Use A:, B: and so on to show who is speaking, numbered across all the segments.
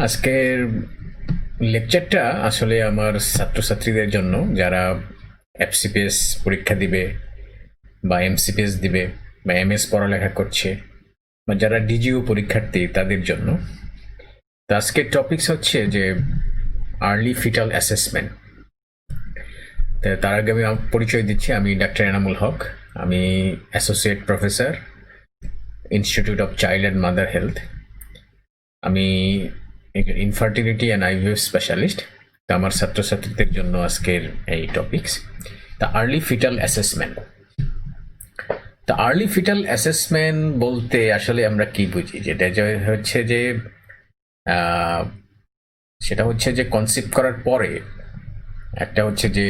A: আজকের লেকচারটা আসলে আমার ছাত্রছাত্রীদের জন্য যারা এফসিপিএস পরীক্ষা দিবে বা এমসিপিএস দিবে বা এমএস পড়ালেখা করছে বা যারা ডিজিও পরীক্ষার্থী তাদের জন্য। তো আজকের টপিকস হচ্ছে যে আর্লি ফিটাল অ্যাসেসমেন্ট। তার আগে আমি আমার পরিচয় দিচ্ছি, আমি ডাক্তার এনামুল হক। আমি associate professor, institute of child and mother health. আমি ইনফার্টিলিটি অ্যান্ড আইভিএফ স্পেশালিস্ট। তো আমার ছাত্রছাত্রীদের জন্য আজকের এই topics the early fetal assessment. তা আর্লি ফিটাল অ্যাসেসমেন্ট বলতে আসলে আমরা কি বুঝি? যেটা হচ্ছে যে সেটা হচ্ছে যে কনসেপ্ট করার পরে একটা হচ্ছে যে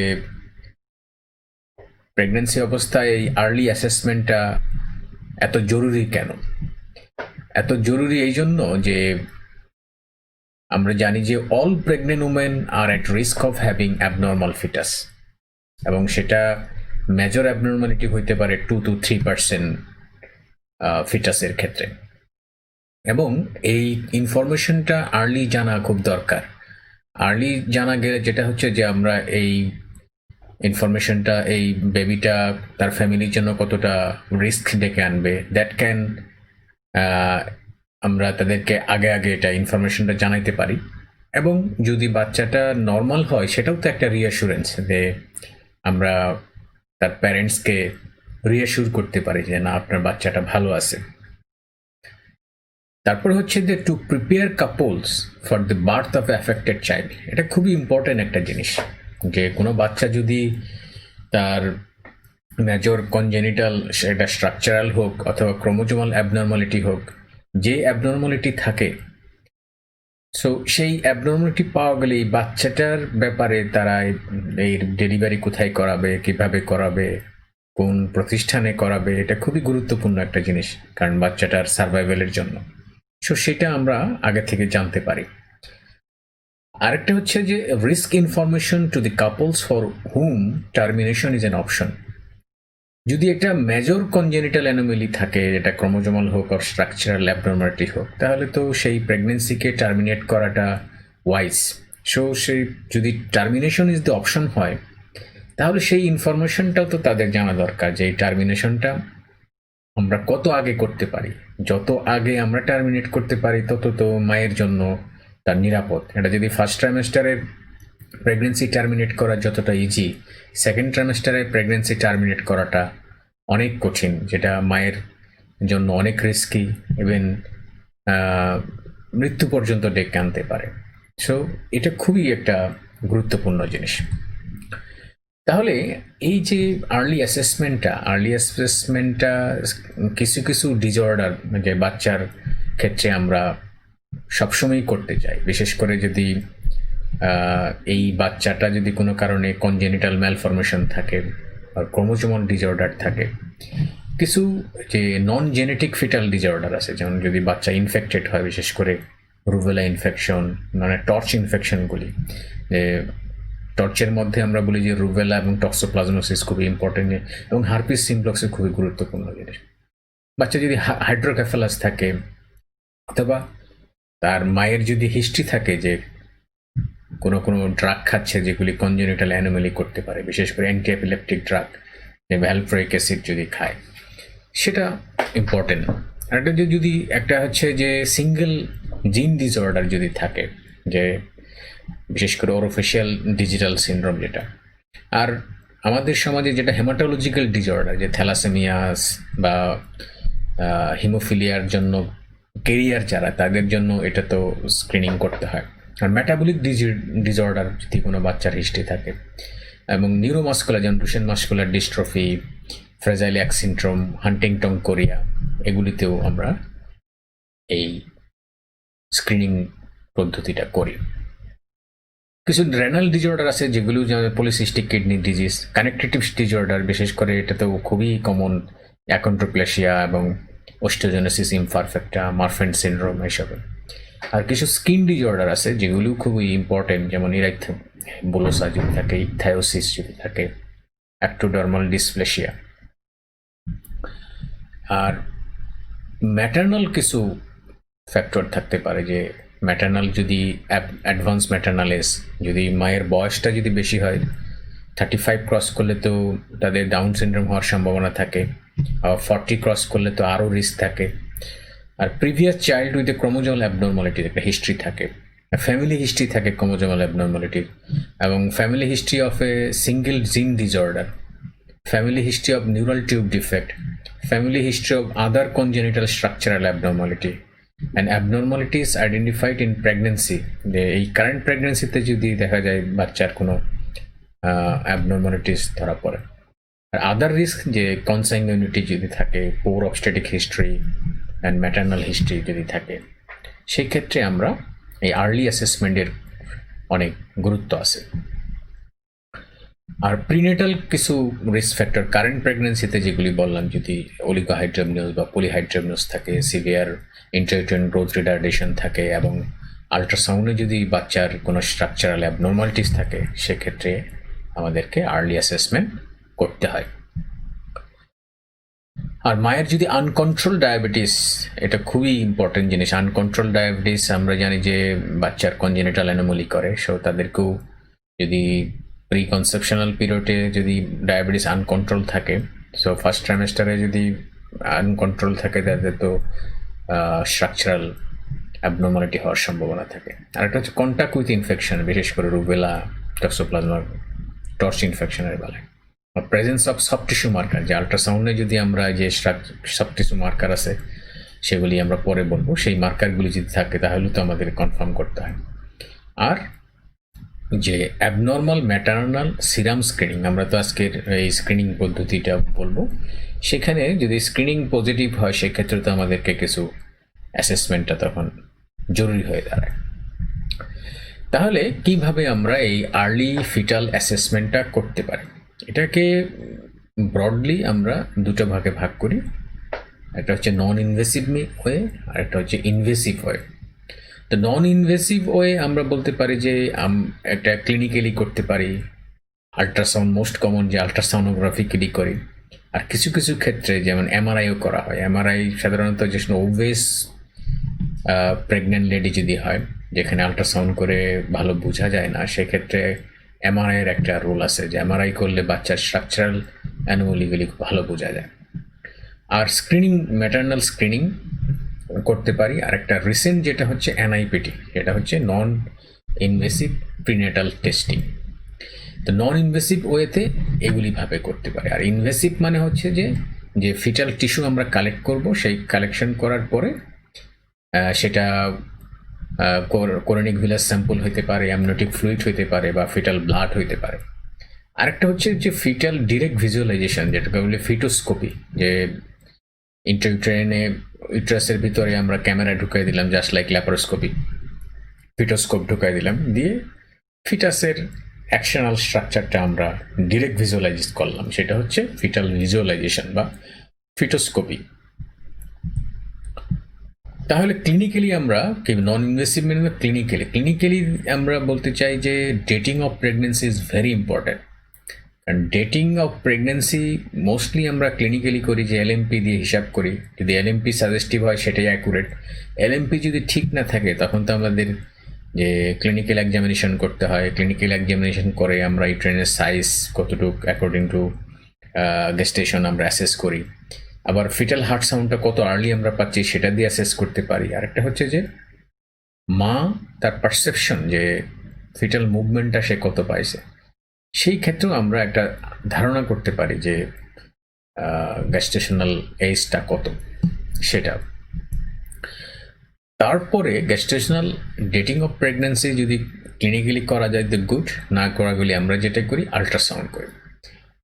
A: প্রেগনেন্সি অবস্থায় এই আর্লি অ্যাসেসমেন্টটা এত জরুরি কেন? এত জরুরি এই জন্য যে আমরা জানি যে all pregnant women are at risk of having abnormal foetus, এবং সেটা মেজর অ্যাবনর্মালিটি হইতে পারে 2-3% ফিটাসের ক্ষেত্রে। এবং এই ইনফরমেশনটা আর্লি জানা খুব দরকার। আর্লি জানা গেলে যেটা হচ্ছে যে আমরা এই ইনফরমেশনটা এই বেবিটা তার ফ্যামিলির জন্য কতটা রিস্ক ডেকে আনবে, দ্যাট ক্যান আমরা তাদেরকে আগে আগে এটা ইনফরমেশনটা জানাইতে পারি। এবং যদি বাচ্চাটা নর্মাল হয় সেটাও তো একটা রিঅ্যাসুরেন্স, যে আমরা তার প্যারেন্টসকে রিঅ্যাসুর করতে পারি যে না, আপনার বাচ্চাটা ভালো আছে। তারপর হচ্ছে যে to prepare couples for the birth of affected child. এটা খুবই ইম্পর্টেন্ট একটা জিনিস, যে কোনো বাচ্চা যদি তার মেজর কনজেনিটাল, সেটা স্ট্রাকচারাল হোক অথবা ক্রোমোজোমাল অ্যাবনর্মালিটি হোক, যে অ্যাবনর্মালিটি থাকে, সো সেই অ্যাবনর্মালিটি পাওয়া গেলে এই বাচ্চাটার ব্যাপারে তারা এই ডেলিভারি কোথায় করাবে, কিভাবে করাবে, কোন প্রতিষ্ঠানে করাবে, এটা খুবই গুরুত্বপূর্ণ একটা জিনিস, কারণ বাচ্চাটার সার্ভাইভালের জন্য। সো সেটা আমরা আগে থেকে জানতে পারি। আরেকটা হচ্ছে যে risk information to the couples for hmm termination is an option. যদি একটা মেজর কনজেনিটাল অ্যানোমেলি থাকে, এটা ক্রোমোজোমাল হোক আর স্ট্রাকচারাল অ্যাবনর্মালিটি হোক, তাহলে তো সেই প্রেগনেন্সিকে টার্মিনেট করাটা ওয়াইজ। সো সেই যদি টার্মিনেশন ইজ দ্য অপশন হয়, তাহলে সেই ইনফরমেশনটাও তো তাদের জানা দরকার, যে এই টার্মিনেশনটা আমরা কত আগে করতে পারি। যত আগে আমরা টার্মিনেট করতে পারি তত তো মায়ের জন্য তার নিরাপদ। এটা যদি ফার্স্ট ট্রাইমেস্টারের প্রেগনেন্সি টার্মিনেট করা যতটা ইজি, সেকেন্ড ট্রাইমেস্টারে প্রেগনেন্সি টার্মিনেট করাটা অনেক কঠিন, যেটা মায়ের জন্য অনেক রিস্কি, ইভেন মৃত্যু পর্যন্ত ডেকে আনতে পারে। সো এটা খুবই একটা গুরুত্বপূর্ণ জিনিস। তাহলে এই যে আর্লি অ্যাসেসমেন্টটা কিছু কিছু ডিসঅর্ডার, যে বাচ্চার ক্ষেত্রে আমরা সবসময় করতে চাই, বিশেষ করে যদি এই বাচ্চাটা যদি কোনো কারণে কনজেনিটাল ম্যালফরমেশন থাকে আর ক্রোমোজোমাল ডিসঅর্ডার থাকে। কিছু যে নন জেনেটিক ফিটাল ডিসঅর্ডার আছে, যেমন যদি বাচ্চা ইনফেক্টেড হয়, বিশেষ করে রুবেলা ইনফেকশন, মানে টর্চ ইনফেকশনগুলি। যে টর্চের মধ্যে আমরা বলি যে রুবেলা এবং টক্সোপ্লাজমোসিস খুবই ইম্পর্টেন্ট, এবং হারপিস সিমপ্লেক্স খুবই গুরুত্বপূর্ণ জিনিস। বাচ্চা যদি হাইড্রোক্যাফালাস থাকে, অথবা তার মায়ের যদি হিস্ট্রি থাকে যে কোনো কোনো ড্রাগ খাচ্ছে যেগুলি কনজেনিটাল অ্যানোমালি করতে পারে, বিশেষ করে অ্যান্টি এপিলেপটিক ড্রাগ, যে ভ্যালপ্রোইক অ্যাসিড যদি খায়, সেটা ইম্পর্টেন্ট। আর একটা যদি একটা হচ্ছে যে সিঙ্গেল জিন ডিসঅর্ডার যদি থাকে, যে বিশেষ করে ওরোফেশিয়াল ডিজিটাল সিনড্রোম যেটা, আর আমাদের সমাজে যেটা হেমাটোলজিক্যাল ডিসঅর্ডার, যে থ্যালাসেমিয়াস বা হিমোফিলিয়ার জন্য কেরিয়ার যারা, তাদের জন্য এটা তো স্ক্রিনিং করতে হয়। আর মেটাবলিক ডিসঅর্ডার যদি কোনো বাচ্চার হিস্ট্রি থাকে, এবং নিউরোমাস্কুলার, যেমন ডুশেন মাস্কুলার ডিস্ট্রফি, ফ্রেজাইলিয়াক সিনড্রোম, হান্টিংটন কোরিয়া, এগুলিতেও আমরা এই স্ক্রিনিং পদ্ধতিটা করি। কিছু রেনাল ডিসঅর্ডার আছে যেগুলো, যেমন polycystic kidney disease, connective disorder, বিশেষ করে এটা তো খুবই কমন, অ্যাকন্ড্রোপ্লেসিয়া এবং ওস্টোজেনেসিস ইমপারফেক্টা, মারফেন সিনড্রোম, এসব। আর কিছু স্কিন ডিসঅর্ডার আছে যেগুলো খুবই ইম্পর্টেন্ট, যেমন বুলোসা যদি থাকে, ইকথায়োসিস যদি থাকে, অ্যাক্টোডার্মাল ডিসপ্লেসিয়া। আর ম্যাটার্নাল কিছু ফ্যাক্টর থাকতে পারে, যে ম্যাটার্নাল যদি অ্যাডভান্স ম্যাটার্নাল এজ, যদি মায়ের বয়সটা যদি বেশি হয়, 35 ক্রস করলে তো তাদের ডাউন সিনড্রোম হওয়ার সম্ভাবনা থাকে, আবার 40 ক্রস করলে তো আরও রিস্ক থাকে। আর previous child with a chromosomal অ্যাবনর্মালিটির একটা হিস্ট্রি থাকে, ফ্যামিলি হিস্ট্রি থাকে ক্রোমোজোমাল অ্যাবনর্মালিটির, এবং family history of a single gene disorder, family history of neural tube defect, family history of other congenital structural abnormality, and abnormalities identified in pregnancy. এই current প্রেগনেন্সিতে যদি দেখা যায় বাচ্চার কোনো অ্যাবনর্মালিটিস ধরা পড়ে। আর আদার রিস্ক যে কনসাংগুইনিটি যদি থাকে, poor obstetric history and maternal history যদি থাকে, সেক্ষেত্রে আমরা এই আর্লি অ্যাসেসমেন্টের অনেক গুরুত্ব আছে। আর প্রিনেটাল কিছু রিস্ক ফ্যাক্টর কারেন্ট প্রেগনেন্সিতে যেগুলি বললাম, যদি অলিগোহাইড্রামনিয়াস বা পলিহাইড্রামনিয়াস থাকে, সিভিয়ার ইন্ট্রাইউটেরিন গ্রোথ রিটার্ডেশন থাকে, এবং আল্ট্রাসাউন্ডে যদি বাচ্চার কোনো স্ট্রাকচারাল অ্যাবনর্মালিটিস থাকে, সেক্ষেত্রে আমাদেরকে আর্লি অ্যাসেসমেন্ট করতে হয়। আর মায়ের যদি আনকন্ট্রোল ডায়াবেটিস, এটা খুবই ইম্পর্টেন্ট জিনিস। আনকন্ট্রোল ডায়াবেটিস আমরা জানি যে বাচ্চার কনজেনিটাল অ্যানোমালি করে, সো তাদেরকেও যদি প্রি কনসেপশনাল পিরিয়ডে যদি ডায়াবেটিস আনকন্ট্রোল থাকে, সো ফার্স্ট ট্রাইমেস্টারে যদি আনকন্ট্রোল থাকে, তাদের তো স্ট্রাকচারাল অ্যাবনর্মালিটি হওয়ার সম্ভাবনা থাকে। আর একটা হচ্ছে কন্ট্যাক্ট উইথ ইনফেকশন, বিশেষ করে রুবেলা, টক্সোপ্লাজমা টর্চ ইনফেকশনের বেলায়। Presence of soft tissue marker, যে আল্ট্রাসাউন্ডে যদি আমরা যে সফট টিস্যু মার্কার আছে সেগুলি আমরা পরে বলবো, সেই মার্কারগুলি যদি থাকে তাহলে তো আমাদের কনফার্ম করতে হয়। আর যে অ্যাবনর্মাল ম্যাটার্নাল সিরাম স্ক্রিনিং, আমরা তো আজকের এই স্ক্রিনিং পদ্ধতিটা বলবো, সেখানে যদি স্ক্রিনিং পজিটিভ হয় সেক্ষেত্রে তো আমাদেরকে কিছু অ্যাসেসমেন্টটা তখন জরুরি হয়ে দাঁড়ায়। তাহলে কিভাবে আমরা এই আর্লি ফিটাল অ্যাসেসমেন্টটা করতে পারি? এটাকে ব্রডলি আমরা দুটো ভাগে ভাগ করি। একটা হচ্ছে নন ইনভেসিভ ওয়ে, আর একটা হচ্ছে ইনভেসিভ ওয়ে। তো নন ইনভেসিভ ওয়ে আমরা বলতে পারি যে একটা ক্লিনিক্যালি করতে পারি, আল্ট্রাসাউন্ড মোস্ট কমন যে আল্ট্রাসাউনোগ্রাফিক্যালি করি। আর কিছু কিছু ক্ষেত্রে যেমন এমআরআইও করা হয়। এমআরআই সাধারণত যে ওবেস প্রেগনেন্ট লেডি যদি হয়, যেখানে আল্ট্রাসাউন্ড করে ভালো বোঝা যায় না, সেক্ষেত্রে এমআরআইয়ের একটা রোল আছে, যে এমআরআই করলে বাচ্চার স্ট্রাকচারাল অ্যানোমালিগুলি ভালো বোঝা যায়। আর স্ক্রিনিং, ম্যাটার্নাল স্ক্রিনিং করতে পারি। আর একটা রিসেন্ট যেটা হচ্ছে এনআইপিটি, এটা হচ্ছে নন ইনভেসিভ প্রিনেটাল টেস্টিং। তো নন ইনভেসিভ ওয়েতে এগুলি ভাবে করতে পারি। আর ইনভেসিভ মানে হচ্ছে যে ফিটাল টিস্যু আমরা কালেক্ট করব, সেই কালেকশন করার পরে সেটা কোরোনিক ভিলাস স্যাম্পল হইতে পারে, অ্যামনিওটিক ফ্লুইড হইতে পারে, বা ফিটাল ব্লাড হইতে পারে। আরেকটা হচ্ছে যে ফিটাল ডিরেক্ট ভিজুয়ালাইজেশন, যেটাকে বলে ফিটোস্কোপি, যে ইন্ট্রাইউটেরিনে ইউট্রাসের ভিতরে আমরা ক্যামেরা ঢুকাই দিলাম, জাস্ট লাইক ল্যাপারোস্কোপি, ফিটোস্কোপ ঢুকাই দিলাম, দিয়ে ফিটাসের অ্যাকশনাল স্ট্রাকচারটা আমরা ডিরেক্ট ভিজুয়ালাইজ করলাম, সেটা হচ্ছে ফিটাল ভিজুয়ালাইজেশন বা ফিটোস্কোপি। তাহলে ক্লিনিক্যালি আমরা কি নন ইনভেসিভ মানে ক্লিনিক্যালি আমরা বলতে চাই যে dating of pregnancy is very important. কারণ ডেটিং অফ প্রেগনেন্সি মোস্টলি আমরা ক্লিনিক্যালি করি, যে এলএমপি দিয়ে হিসাব করি। যদি এলএমপি সাজেস্টিভ হয় সেটাই অ্যাকুরেট। এলএমপি যদি ঠিক না থাকে তখন তো আমাদের যে ক্লিনিক্যাল এক্সামিনেশন করতে হয়। ক্লিনিক্যাল এক্সামিনেশন করে আমরা এই ট্রেনের সাইজ কতটুকু অ্যাকর্ডিং টু গেস্টেশন আমরা অ্যাসেস করি। আবার ফিটাল হার্ট সাউন্ডটা কত আর্লি আমরা পাচ্ছি সেটা দিয়ে অ্যাসেস করতে পারি। আরেকটা হচ্ছে যে মা তার পারসেপশন, যে ফিটাল মুভমেন্টটা সে কত পাইছে, সেই ক্ষেত্রেও আমরা একটা ধারণা করতে পারি যে গেস্টেশনাল এজটা কত সেটা। তারপরে গেস্টেশনাল ডেটিং অফ প্রেগনেন্সি যদি ক্লিনিক্যালি করা যায় দ্য গুড, না করা গেলে আমরা যেটা করি আল্ট্রাসাউন্ড করি।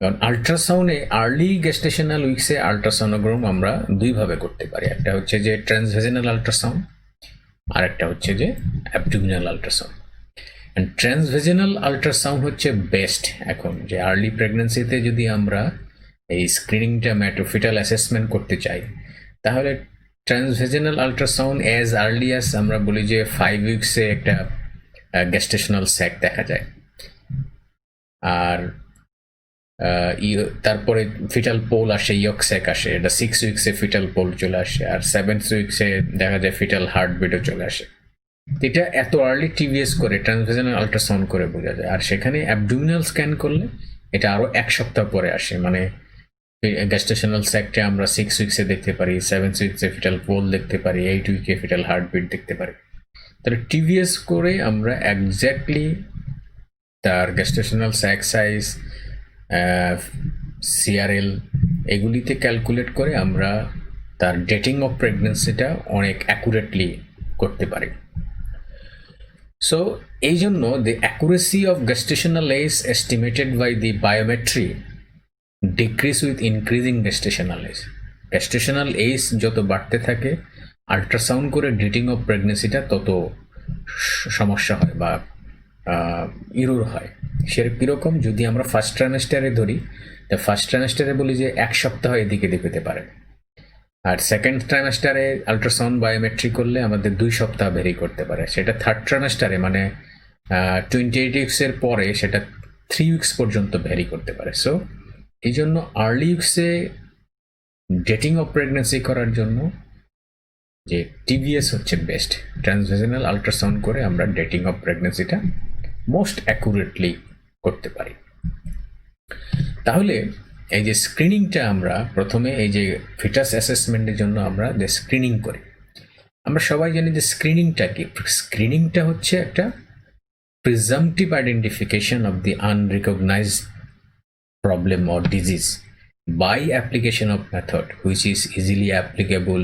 A: কারণ আল্ট্রাসাউন্ডে আর্লি গেস্টেশনাল উইক্সে আল্ট্রাসাউনোগ্রাম আমরা দুইভাবে করতে পারি। একটা হচ্ছে যে ট্রান্সভেজিনাল আল্ট্রাসাউন্ড, আর একটা হচ্ছে যে অ্যাবডোমিনাল আল্ট্রাসাউন্ড। অ্যান্ড ট্রান্সভেজিনাল আল্ট্রাসাউন্ড হচ্ছে বেস্ট এখন, যে আর্লি প্রেগনেন্সিতে যদি আমরা এই স্ক্রিনিংটা ম্যাটোফিটাল অ্যাসেসমেন্ট করতে চাই, তাহলে ট্রান্সভেজিনাল আল্ট্রাসাউন্ড অ্যাজ আর্লি অ্যাজ আমরা বলি যে 5 উইক্সে একটা গেস্টেশনাল স্যাক দেখা যায়। আর তারপরে ফিটাল পোল আসে, ইয়ক স্যাক আসে, এটা 6 উইক্সে ফিটাল পোল চলে আসে, আর 7 উইক্সে দেখা যায় ফিটাল হার্ট বিটও চলে আসে। এটা এত আর্লি টিভিএস করে ট্রান্সভেজানাল আল্ট্রাসাউন্ড করে বোঝা যায়, আর সেখানে অ্যাবডোমিনাল স্ক্যান করলে এটা আরো 1 সপ্তাহ পরে আসে। মানে গ্যাস্টেশনাল স্যাকটে আমরা 6 উইক্সে দেখতে পারি, 7 উইক্সে ফিটাল পোল দেখতে পারি, 8 উইকে ফিটাল হার্টবিট দেখতে পারি। তাহলে টিভিএস করে আমরা একজ্যাক্টলি তার গ্যাস্টেশনাল স্যাক সাইজ, সিআরএল এগুলিতে ক্যালকুলেট করে আমরা তার ডেটিং অফ প্রেগনেন্সিটা অনেক অ্যাকুরেটলি করতে পারি। সো এই জন্য the accuracy of gestational age estimated by the biometry decrease with increasing gestational age. Gestational age যত বাড়তে থাকে আল্ট্রাসাউন্ড করে ডেটিং অফ প্রেগনেন্সিটা তত সমস্যা হয় বা ইরোর হয়। সে কীরকম, যদি আমরা ফার্স্ট ট্রাইমেস্টারে ধরি, তা ফার্স্ট ট্রাইমেস্টারে বলি যে 1 সপ্তাহ এদিকে দিতে পারে, আর সেকেন্ড ট্রাইমেস্টারে আল্ট্রাসাউন্ড বায়োমেট্রি করলে আমাদের 2 সপ্তাহ ভেরি করতে পারে। সেটা থার্ড ট্রাইমেস্টারে মানে 28 উইক্সের পরে সেটা 3 উইক্স পর্যন্ত ভেরি করতে পারে। সো এই জন্য আর্লি উইক্সে ডেটিং অফ প্রেগনেন্সি করার জন্য যে টিভিএস হচ্ছে বেস্ট। ট্রান্সভেজানাল আল্ট্রাসাউন্ড করে আমরা ডেটিং অফ প্রেগনেন্সিটা মোস্ট অ্যাকুরেটলি করতে পারি। তাহলে এই যে স্ক্রিনিংটা আমরা প্রথমে এই যে ফিটাস অ্যাসেসমেন্টের জন্য আমরা যে স্ক্রিনিং করি, আমরা সবাই জানি যে স্ক্রিনিংটা কি। স্ক্রিনিংটা হচ্ছে একটা presumptive identification of the unrecognised problem or disease by application of method which is easily applicable,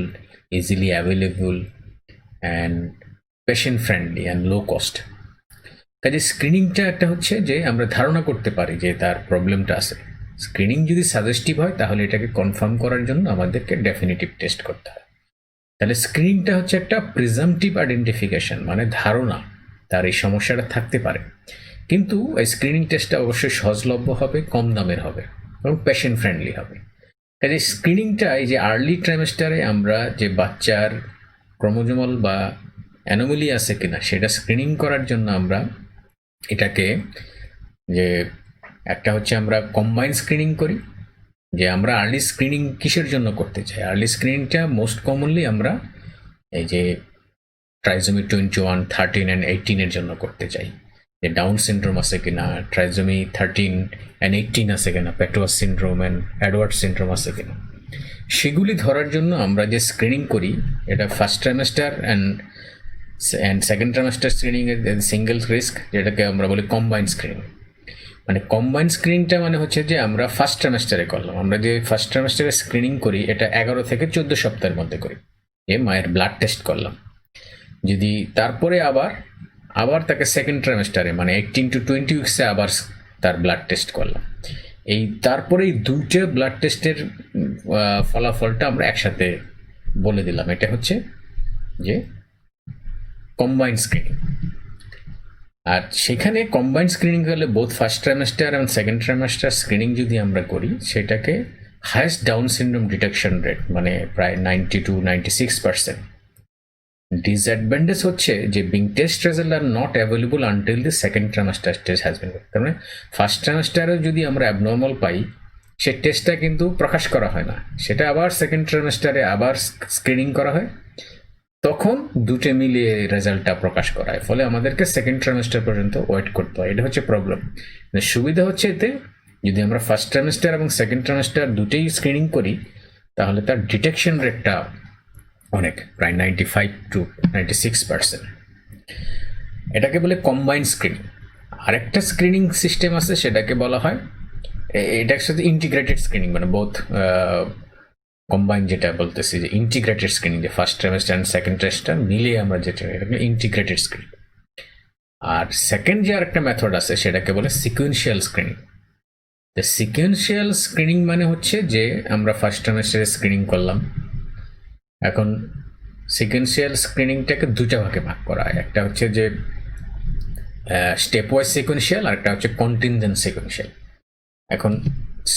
A: easily available and patient friendly and low cost. কাজে স্ক্রিনিংটা একটা হচ্ছে যে আমরা ধারণা করতে পারি যে তার প্রবলেমটা আছে। স্ক্রিনিং যদি সাজেস্টিভ হয় তাহলে এটাকে কনফার্ম করার জন্য আমাদেরকে ডেফিনিটিভ টেস্ট করতে হয়। তাহলে স্ক্রিনিংটা হচ্ছে একটা প্রিজাম্পটিভ আইডেন্টিফিকেশন, মানে ধারণা তার এই সমস্যাটা থাকতে পারে। কিন্তু এই স্ক্রিনিং টেস্টটা অবশ্যই সহজলভ্য হবে, কম দামের হবে এবং পেশেন্ট ফ্রেন্ডলি হবে। কাজে স্ক্রিনিংটা এই যে আর্লি ট্রাইমেস্টারে আমরা যে বাচ্চার ক্রোমোজোমাল বা অ্যানোমালি আছে কিনা সেটা স্ক্রিনিং করার জন্য আমরা এটাকে যে একটা হচ্ছে আমরা কম্বাইন স্ক্রিনিং করি। যে আমরা আর্লি স্ক্রিনিং কিসের জন্য করতে চাই? আর্লি স্ক্রিনিংটা মোস্ট কমনলি আমরা এই যে ট্রাইজোমি 21, 13 অ্যান্ড 18 জন্য করতে চাই, যে ডাউন সিনড্রোম আছে কিনা, ট্রাইজোমি 13 অ্যান্ড 18 আছে কিনা, পেটোয়াস সিনড্রোম অ্যান্ড অ্যাডওয়ার্ড সিনড্রোম আছে কিনা, সেগুলি ধরার জন্য আমরা যে স্ক্রিনিং করি এটা first trimester and second trimester screening এর সিঙ্গেল রিস্ক, যেটাকে আমরা বলি কম্বাইন স্ক্রিনিং। মানে কম্বাইন স্ক্রিনিংটা মানে হচ্ছে যে আমরা ফার্স্ট ট্রাইমেস্টারে করলাম, আমরা যে ফার্স্ট ট্রাইমেস্টারে স্ক্রিনিং করি এটা 11 থেকে 14 সপ্তাহের মধ্যে করি, যে মায়ের ব্লাড টেস্ট করলাম। যদি তারপরে আবার তাকে সেকেন্ড ট্রাইমেস্টারে মানে 18 to 20 উইক্সে আবার তার ব্লাড টেস্ট করলাম, এই তারপরে এই দুইটা ব্লাড টেস্টের ফলাফলটা আমরা একসাথে বলে দিলাম। এটা হচ্ছে যে কম্বাইন স্ক্রিনিং। আর সেখানে কম্বাইন স্ক্রিনিং করলে বোথ ফার্স্ট ট্রাইমেস্টার এবং সেকেন্ড ট্রাইমেস্টার স্ক্রিনিং যদি আমরা করি সেটাকে highest Down syndrome detection rate মানে প্রায় 90 to 96%। ডিসঅ্যাডভান্টেজ হচ্ছে যে being test result are not available until the second trimester test has been. তার মানে ফার্স্ট ট্রাইমেস্টারে যদি আমরা অ্যাবনর্মাল পাই সে টেস্টটা কিন্তু প্রকাশ করা হয় না, সেটা আবার সেকেন্ড ট্রাইমেস্টারে আবার স্ক্রিনিং করা হয়, তখন দুটো মিলিয়ে রেজাল্টটা প্রকাশ করা হয়। ফলে আমাদেরকে সেকেন্ড ট্রাইমেস্টার পর্যন্ত ওয়েট করতে হয়। এটা হচ্ছে প্রবলেম। সুবিধা হচ্ছে এতে যদি আমরা ফার্স্ট ট্রাইমেস্টার এবং সেকেন্ড ট্রাইমেস্টার দুটোই স্ক্রিনিং করি তাহলে তার ডিটেকশন রেটটা অনেক, প্রায় 95 to 96%। এটাকে বলে কম্বাইন স্ক্রিনিং। আরেকটা স্ক্রিনিং সিস্টেম আছে সেটাকে বলা হয়, এটার সাথে ইন্টিগ্রেটেড স্ক্রিনিং, মানে বোথ কম্বাইন, যেটা বলতেছি যে ইন্টিগ্রেটেড স্ক্রিনিং, যে first trimester and second trimester মিলিয়ে আমরা যেটা, এটাকে ইন্টিগ্রেটেড স্ক্রিনিং। আর সেকেন্ড যে আরেকটা মেথড আছে সেটাকে বলে সিকুয়েন্সিয়াল স্ক্রিনিং। তো সিকুয়েন্সিয়াল স্ক্রিনিং মানে হচ্ছে যে আমরা ফার্স্ট ট্রাইমেস্টারে স্ক্রিনিং করলাম, এখন সিকুয়েন্সিয়াল স্ক্রিনিংটাকে দুটা ভাগে ভাগ করা হয়। একটা হচ্ছে যে স্টেপ ওয়াইজ সিকুয়েন্সিয়াল, আর একটা হচ্ছে কন্টিনজেন্ট সিকুয়েন্সিয়াল। এখন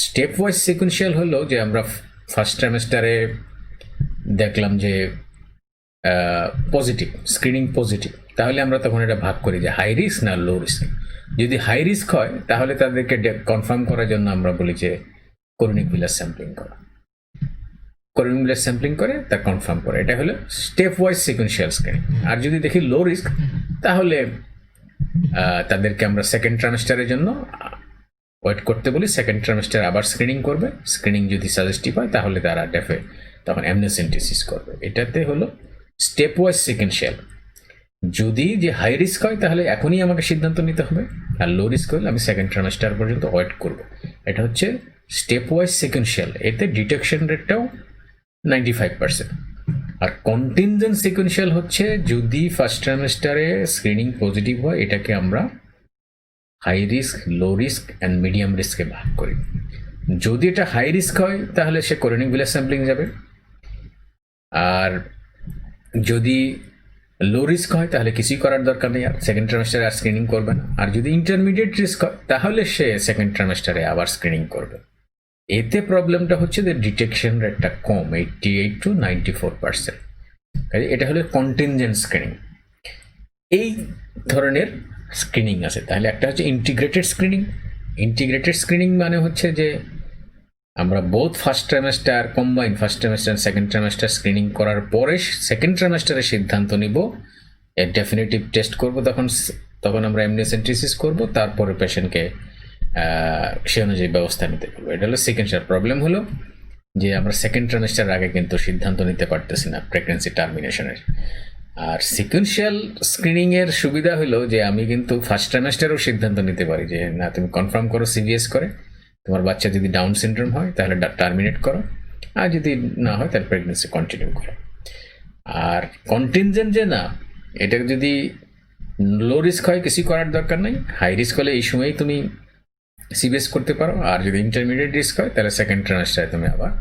A: স্টেপ ওয়াইজ সিকুয়েন্সিয়াল হলো যে আমরা ফার্স্ট ট্রাইমেস্টারে দেখলাম যে পজিটিভ, স্ক্রিনিং পজিটিভ, তাহলে আমরা তখন এটা ভাগ করি যে হাই রিস্ক না লো রিস্ক। যদি হাই রিস্ক হয় তাহলে তাদেরকে কনফার্ম করার জন্য আমরা বলি যে কোরোনিক ভিলাস স্যাম্পলিং করা। কোরিয়ান ব্লাড স্যাম্পলিং করে তা কনফার্ম করে। এটা হলো স্টেপ ওয়াইজ সিকোয়েন্সিয়াল স্ক্রিনিং। আর যদি দেখি লো রিস্ক, তাহলে তাদেরকে আমরা সেকেন্ড ট্রাইমেস্টারের জন্য ওয়েট করতে বলি। সেকেন্ড ট্রাইমেস্টার আবার স্ক্রিনিং করবে। স্ক্রিনিং যদি সাজেস্টিভ হয় তাহলে তারা তখন অ্যামনিওসেন্টেসিস করবে। এটাতে হলো স্টেপ ওয়াইজ সিকোয়েন্সিয়াল। যদি যে হাই রিস্ক হয় তাহলে এখনই আমাকে সিদ্ধান্ত নিতে হবে, আর লো রিস্ক হলে আমি সেকেন্ড ট্রাইমেস্টার পর্যন্ত ওয়েট করব। এটা হচ্ছে স্টেপ ওয়াইজ সিকোয়েন্সিয়াল। এতে ডিটেকশন রেটটাও 95%। আর কন্টিনজেন্ট সিকোয়েন্সিয়াল হচ্ছে যদি ফার্স্ট ট্রাইমেস্টারে স্ক্রিনিং পজিটিভ হয়, এটাকে আমরা high risk, low risk and medium রিস্কে ভাগ করি। যদি এটা হাই রিস্ক হয় তাহলে সে কোরিয়ান ব্লাড স্যাম্পলিং যাবে, আর যদি লো রিস্ক হয় তাহলে কিছুই করার দরকার নেই, আর সেকেন্ড ট্রাইমেস্টারে আর স্ক্রিনিং করবে না। আর যদি ইন্টারমিডিয়েট রিস্ক হয় তাহলে সে সেকেন্ড ট্রাইমেস্টারে আবার স্ক্রিনিং করবে। এতে প্রবলেমটা হচ্ছে যে ডিটেকশন রেটটা কম, 88 to 94%। এটা হলো কন্টিনজেন্ট স্ক্রিনিং। এই ধরনের স্ক্রিনিং আছে। তাহলে একটা হচ্ছে ইন্টিগ্রেটেড স্ক্রিনিং। ইন্টিগ্রেটেড স্ক্রিনিং মানে হচ্ছে যে আমরা both first trimester combine, first trimester second trimester screening করার পরে সেকেন্ড ট্রাইমেস্টারে সিদ্ধান্ত নিব, এর ডেফিনেটিভ টেস্ট করব। তখন আমরা অ্যামনিওসেন্টেসিস করব, তারপরে পেশেন্টকে সে অনুযায়ী ব্যবস্থা নিতে পারবো। এটা হলো সিকোয়েন্সিয়াল। প্রবলেম হলো যে আমরা সেকেন্ড ট্রাইমেস্টার আগে কিন্তু সিদ্ধান্ত নিতে পারতেছি না প্রেগনেন্সি টার্মিনেশনের। আর সিকোয়েন্সিয়াল স্ক্রিনিং এর সুবিধা হলো যে আমি কিন্তু ফার্স্ট ট্রাইমেস্টারেও সিদ্ধান্ত নিতে পারি যে না, তুমি কনফার্ম করো সিভিএস করে, তোমার বাচ্চা যদি ডাউন সিনড্রোম হয় তাহলে টার্মিনেট করো, আর যদি না হয় তাহলে প্রেগনেন্সি কন্টিনিউ করো। আর কন্টিনজেন্ট যে না, এটা যদি লো রিস্ক হয় কিছু করার দরকার নেই, হাই রিস্ক হলে এই সময়ই তুমি সিবিএস করতে পারো, আর যদি ইন্টারমিডিয়েট রিস্ক হয় তাহলে সেকেন্ড ট্রাইমেস্টারে তুমি আবার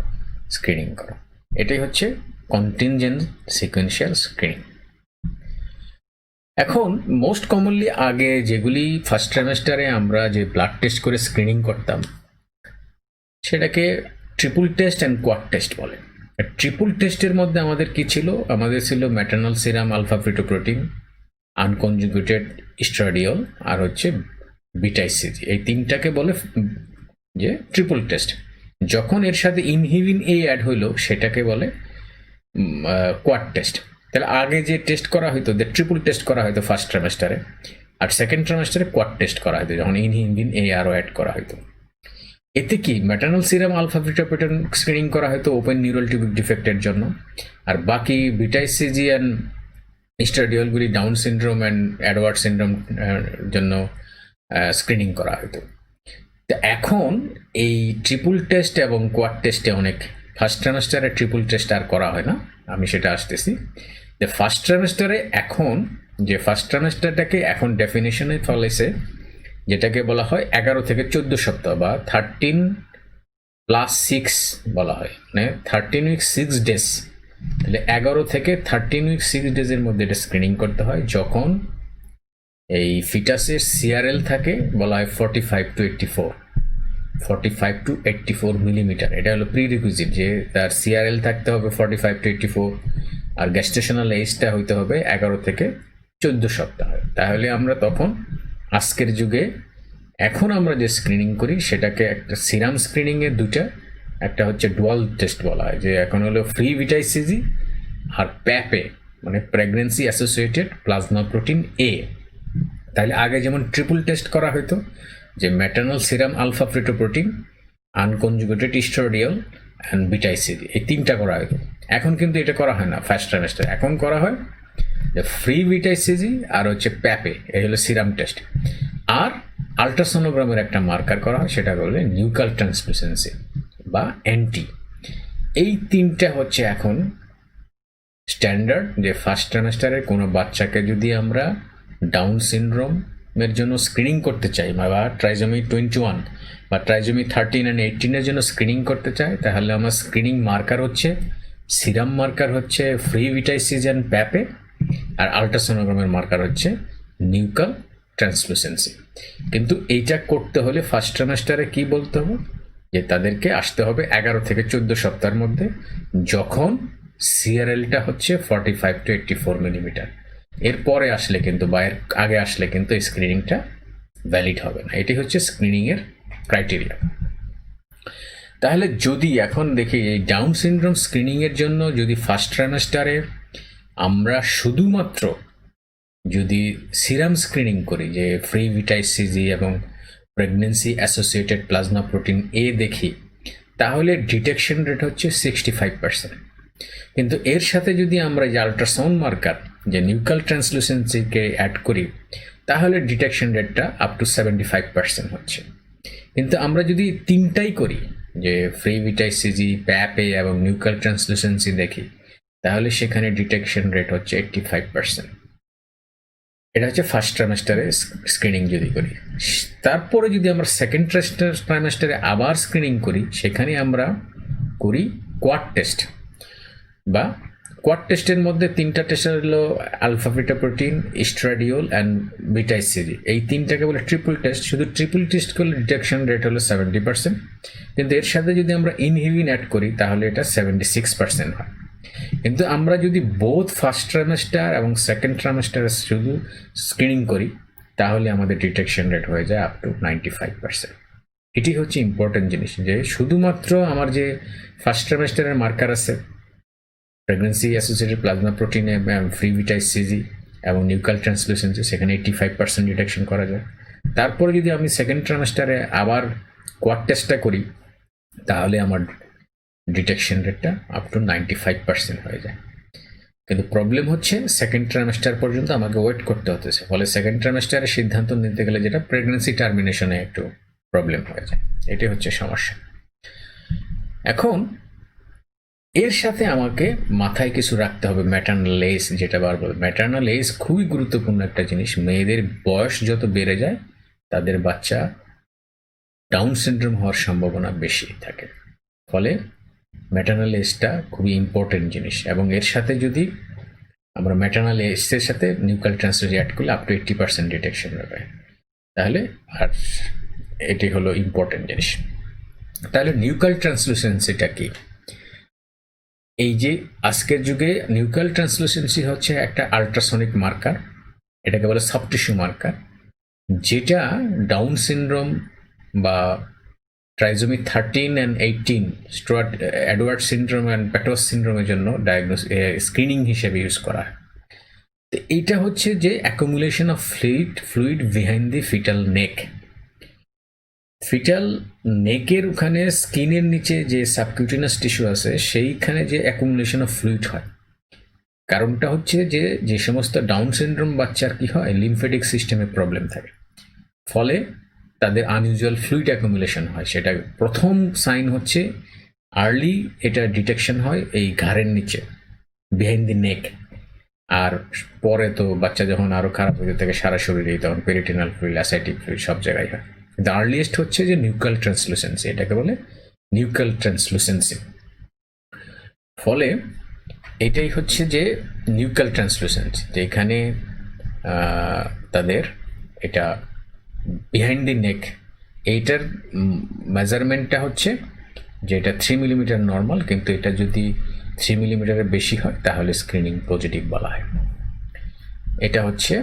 A: স্ক্রিনিং করো। এটাই হচ্ছে কন্টিনজেন্ট সিকোয়েন্সিয়াল স্ক্রিনিং। এখন মোস্ট কমনলি আগে যেগুলি ফার্স্ট ট্রাইমেস্টারে আমরা যে ব্লাড টেস্ট করে স্ক্রিনিং করতাম সেটাকে triple test and quad test বলে। ট্রিপল টেস্টের মধ্যে আমাদের কি ছিল? আমাদের ছিল maternal serum alpha fetoprotein, unconjugated estradiol, আর হচ্ছে বিটা-ICG। এই তিনটাকে বলে যে ট্রিপল টেস্ট। যখন এর সাথে ইনহিবিন এ অ্যাড হইলো সেটাকে বলে কোয়াড টেস্ট। তাহলে আগে যে টেস্ট করা হতো, যে ট্রিপল টেস্ট করা হতো ফার্স্ট ট্রাইমেস্টারে, আর সেকেন্ড ট্রাইমেস্টারে কোয়াড টেস্ট করা হতো যখন ইনহিবিন এ আরও অ্যাড করা হতো। এতে কি maternal serum alpha fetoprotein screening করা হতো ওপেন নিউরাল টিউবিক ডিফেক্টের জন্য, আর বাকি বিটা-ICG অ্যান্ড ইস্ট্রাডিওলগুলি Down syndrome and Edward syndrome জন্য স্ক্রিনিং করা হতো। তো এখন এই ট্রিপল টেস্ট এবং কোয়াড টেস্টে অনেক, ফার্স্ট ট্রাইমেস্টারে ট্রিপল টেস্ট আর করা হয় না, আমি সেটা আসতেছি। যে ফার্স্ট ট্রাইমেস্টারে এখন যে ফার্স্ট ট্রাইমেস্টারটাকে এখন ডেফিনেশনে ফলাইছে যেটাকে বলা হয় 11 থেকে 14 সপ্তাহ বা 13+6 বলা হয়, মানে 13 উইক 6 ডেজ। তাহলে 11 থেকে 13 উইক 6 ডেজের মধ্যে এটা স্ক্রিনিং করতে হয়, যখন এই ফিটাসের সিআরএল থাকে বলা হয় 45 to 84 মিলিমিটার। এটা হলো প্রিরিকুইজিট যে তার সিআরএল থাকতে হবে 45 to 84, আর গ্যাস্টেশনাল এজটা হইতে হবে 11 থেকে 14 সপ্তাহ। তাহলে আমরা তখন আজকের যুগে এখন আমরা যে স্ক্রিনিং করি সেটাকে একটা সিরাম স্ক্রিনিংয়ে দুটা, একটা হচ্ছে ডুয়াল টেস্ট বলা হয়, যে এখন হলো ফ্রি বিটা-ICG আর প্যাপে, মানে pregnancy associated plasma protein A. তাহলে আগে যেমন ট্রিপল টেস্ট করা হতো যে maternal serum alpha fetoprotein, unconjugated estradiol and বিটা-ICG, এই তিনটা করা হতো। এখন কিন্তু এটা করা হয় না ফার্স্ট ট্রাইমেস্টার, এখন করা হয় যে ফ্রি বিটা-ICG আর হচ্ছে প্যাপে, এই হলো সিরাম টেস্ট। আর আলট্রাসোনোগ্রামের একটা মার্কার করা হয়, সেটা বলে নিউক্যাল ট্রান্সলুসেন্সি বা NT। এই তিনটা হচ্ছে এখন স্ট্যান্ডার্ড, যে ফার্স্ট ট্রাইমেস্টারের কোনো বাচ্চাকে যদি আমরা ডাউন সিনড্রোমের জন্য স্ক্রিনিং করতে চাই বা ট্রাইজোমি 21 বা ট্রাইজোমি 13 and 18 জন্য স্ক্রিনিং করতে চাই, তাহলে আমার স্ক্রিনিং মার্কার হচ্ছে, সিরাম মার্কার হচ্ছে ফ্রি বিটা-ICG অ্যান্ড প্যাপে, আর আলট্রাসোনোগ্রামের মার্কার হচ্ছে নিউক্যাল ট্রান্সলুসেন্সি। কিন্তু এইটা করতে হলে ফার্স্ট ট্রাইমেস্টারে কি বলতে হবে, যে তাদেরকে আসতে হবে 11 থেকে 14 সপ্তাহের মধ্যে, যখন সিআরএলটা হচ্ছে 45 to 84 মিলিমিটার। এরপরে আসলে কিন্তু বা এর আগে আসলে কিন্তু এই স্ক্রিনিংটা ভ্যালিড হবে না। এটি হচ্ছে স্ক্রিনিংয়ের ক্রাইটেরিয়া। তাহলে যদি এখন দেখি এই ডাউন সিনড্রোম স্ক্রিনিংয়ের জন্য যদি ফার্স্ট ট্রাইমেস্টারে আমরা শুধুমাত্র যদি সিরাম স্ক্রিনিং করি, যে ফ্রি ভিটাইসিজি এবং প্রেগনেন্সি অ্যাসোসিয়েটেড প্লাজমা প্রোটিন এ দেখি, তাহলে ডিটেকশন রেট হচ্ছে 65%। কিন্তু এর সাথে যদি আমরা যে আল্ট্রাসাউন্ড মার্কার যে নিউক্লিয়ার ট্রান্সলুসেন্সিকে অ্যাড করি, তাহলে ডিটেকশন রেটটা আপ টু 75% হচ্ছে। কিন্তু আমরা যদি তিনটাই করি, যে ফ্রি ভিটাইসিজি, প্যাপে এবং নিউক্লিয়ার ট্রান্সলুসেন্সি দেখি, তাহলে সেখানে ডিটেকশন রেট হচ্ছে 85%। এটা হচ্ছে ফার্স্ট ট্রাইমেস্টারে স্ক্রিনিং যদি করি। তারপরে যদি আমরা সেকেন্ড ট্রাইমেস্টারে আবার স্ক্রিনিং করি, সেখানে আমরা করি কোয়াড টেস্ট। বা কোয়াড টেস্টের মধ্যে তিনটা টেস্ট হলো আলফা ফিটোপ্রোটিন, ইস্ট্রাডিওল অ্যান্ড ভিটাইসিজি। এই তিনটাকে বলে ট্রিপল টেস্ট। শুধু ট্রিপল টেস্ট করলে ডিটেকশন রেট হলো 70%, কিন্তু এর সাথে যদি আমরা ইনহিবিন অ্যাড করি তাহলে এটা 76% হয়। কিন্তু আমরা যদি বোথ ফার্স্ট ট্রাইমেস্টার এবং সেকেন্ড ট্রাইমেস্টারে শুধু স্ক্রিনিং করি, তাহলে আমাদের ডিটেকশন রেট হয়ে যায় আপ টু 95%। এটি হচ্ছে ইম্পর্টেন্ট জিনিস, যে শুধুমাত্র আমার যে ফার্স্ট ট্রাইমেস্টারের মার্কার আছে প্রেগনেন্সি অ্যাসোসিয়েটেড প্লাজমা প্রোটিনে, ফ্রি ভিটাইসিজি এবং নিউক্লিয়ার ট্রান্সলুসেন্সি, সেখানে 85% ডিটেকশন করা যায়। তারপরে যদি আমি সেকেন্ড ট্রাইমেস্টারে আবার কোয়াড টেস্টটা করি, তাহলে আমার ডিটেকশন রেটটা আপ টু 95% হয়ে যায়। কিন্তু প্রবলেম হচ্ছে সেকেন্ড ট্রাইমেস্টার পর্যন্ত আমাকে ওয়েট করতে হতেছে, ফলে সেকেন্ড ট্রাইমেস্টারে সিদ্ধান্ত নিতে গেলে যেটা প্রেগনেন্সি টার্মিনেশনে একটু প্রবলেম হয়ে যায়। এটি হচ্ছে সমস্যা। এখন এর সাথে আমাকে মাথায় কিছু রাখতে হবে, ম্যাটার্নাল এজ, যেটা বারবার ম্যাটার্নাল এজ খুবই গুরুত্বপূর্ণ একটা জিনিস। মেয়েদের বয়স যত বেড়ে যায় তাদের বাচ্চা ডাউন সিনড্রোম হওয়ার সম্ভাবনা বেশি থাকে, ফলে ম্যাটার্নাল এজটা খুবই ইম্পর্টেন্ট জিনিস। এবং এর সাথে যদি আমরা ম্যাটার্নাল এজের সাথে নিউক্লিয়ার ট্রান্সলুসেন্সি অ্যাড করলে আপ টু 80% ডিটেকশন হবে, তাহলে আর এটি হলো ইম্পর্টেন্ট জিনিস। তাহলে নিউক্লিয়ার ট্রান্সলুসেন্সিটা কি? এই যে আজকের যুগে নিউক্লিয়ার ট্রান্সলুসেন্সি হচ্ছে একটা আল্ট্রাসনিক মার্কার, এটাকে বলে সফট টিস্যু মার্কার, যেটা ডাউন সিনড্রোম বা trisomy 13 and 18, Stuart Edward syndrome and Patau's সিনড্রোমের জন্য স্ক্রিনিং হিসেবে ইউজ করা হয়। তো এইটা হচ্ছে যে accumulation of fluid behind the fetal neck. Fetal নেকের ওখানে স্কিনের নিচে যে সাবকিউটিনাস টিস্যু আছে, সেইখানে যে অ্যাকুমুলেশন অফ ফ্লুইড হয়, কারণটা হচ্ছে যে সমস্ত ডাউন সিনড্রোম বাচ্চার কি হয়, লিম্ফেটিক সিস্টেমে প্রবলেম থাকে, ফলে তাদের আনইউজুয়াল ফ্লুইড অ্যাকুমুলেশন হয়। সেটা প্রথম সাইন হচ্ছে আর্লি, এটা ডিটেকশন হয় এই ঘাড়ের নিচে বিহাইন্ড দি নেক। আর পরে তো বাচ্চা যখন আরো খারাপ হয়ে থাকে সারা শরীরেই, তখন পেরিটিনাল ফ্লুইড, অ্যাসাইটিক ফ্লুইড সব জায়গায় হয়। কিন্তু আর্লিয়েস্ট হচ্ছে যে নিউক্লিয়ার ট্রান্সলুসেন্সি, এটাকে বলে নিউক্লিয়ার ট্রান্সলুসেন্সি। ফলে এটাই হচ্ছে যে নিউক্লিয়ার ট্রান্সলুসেন্সি, যে এখানে তাদের এটা বিহাইন্ড দি নেক, এইটার মেজারমেন্টটা হচ্ছে যে এটা 3 মিলিমিটার নর্মাল, কিন্তু এটা যদি 3 মিলিমিটারের বেশি হয় তাহলে স্ক্রিনিং পজিটিভ বলা হয়। এটা হচ্ছে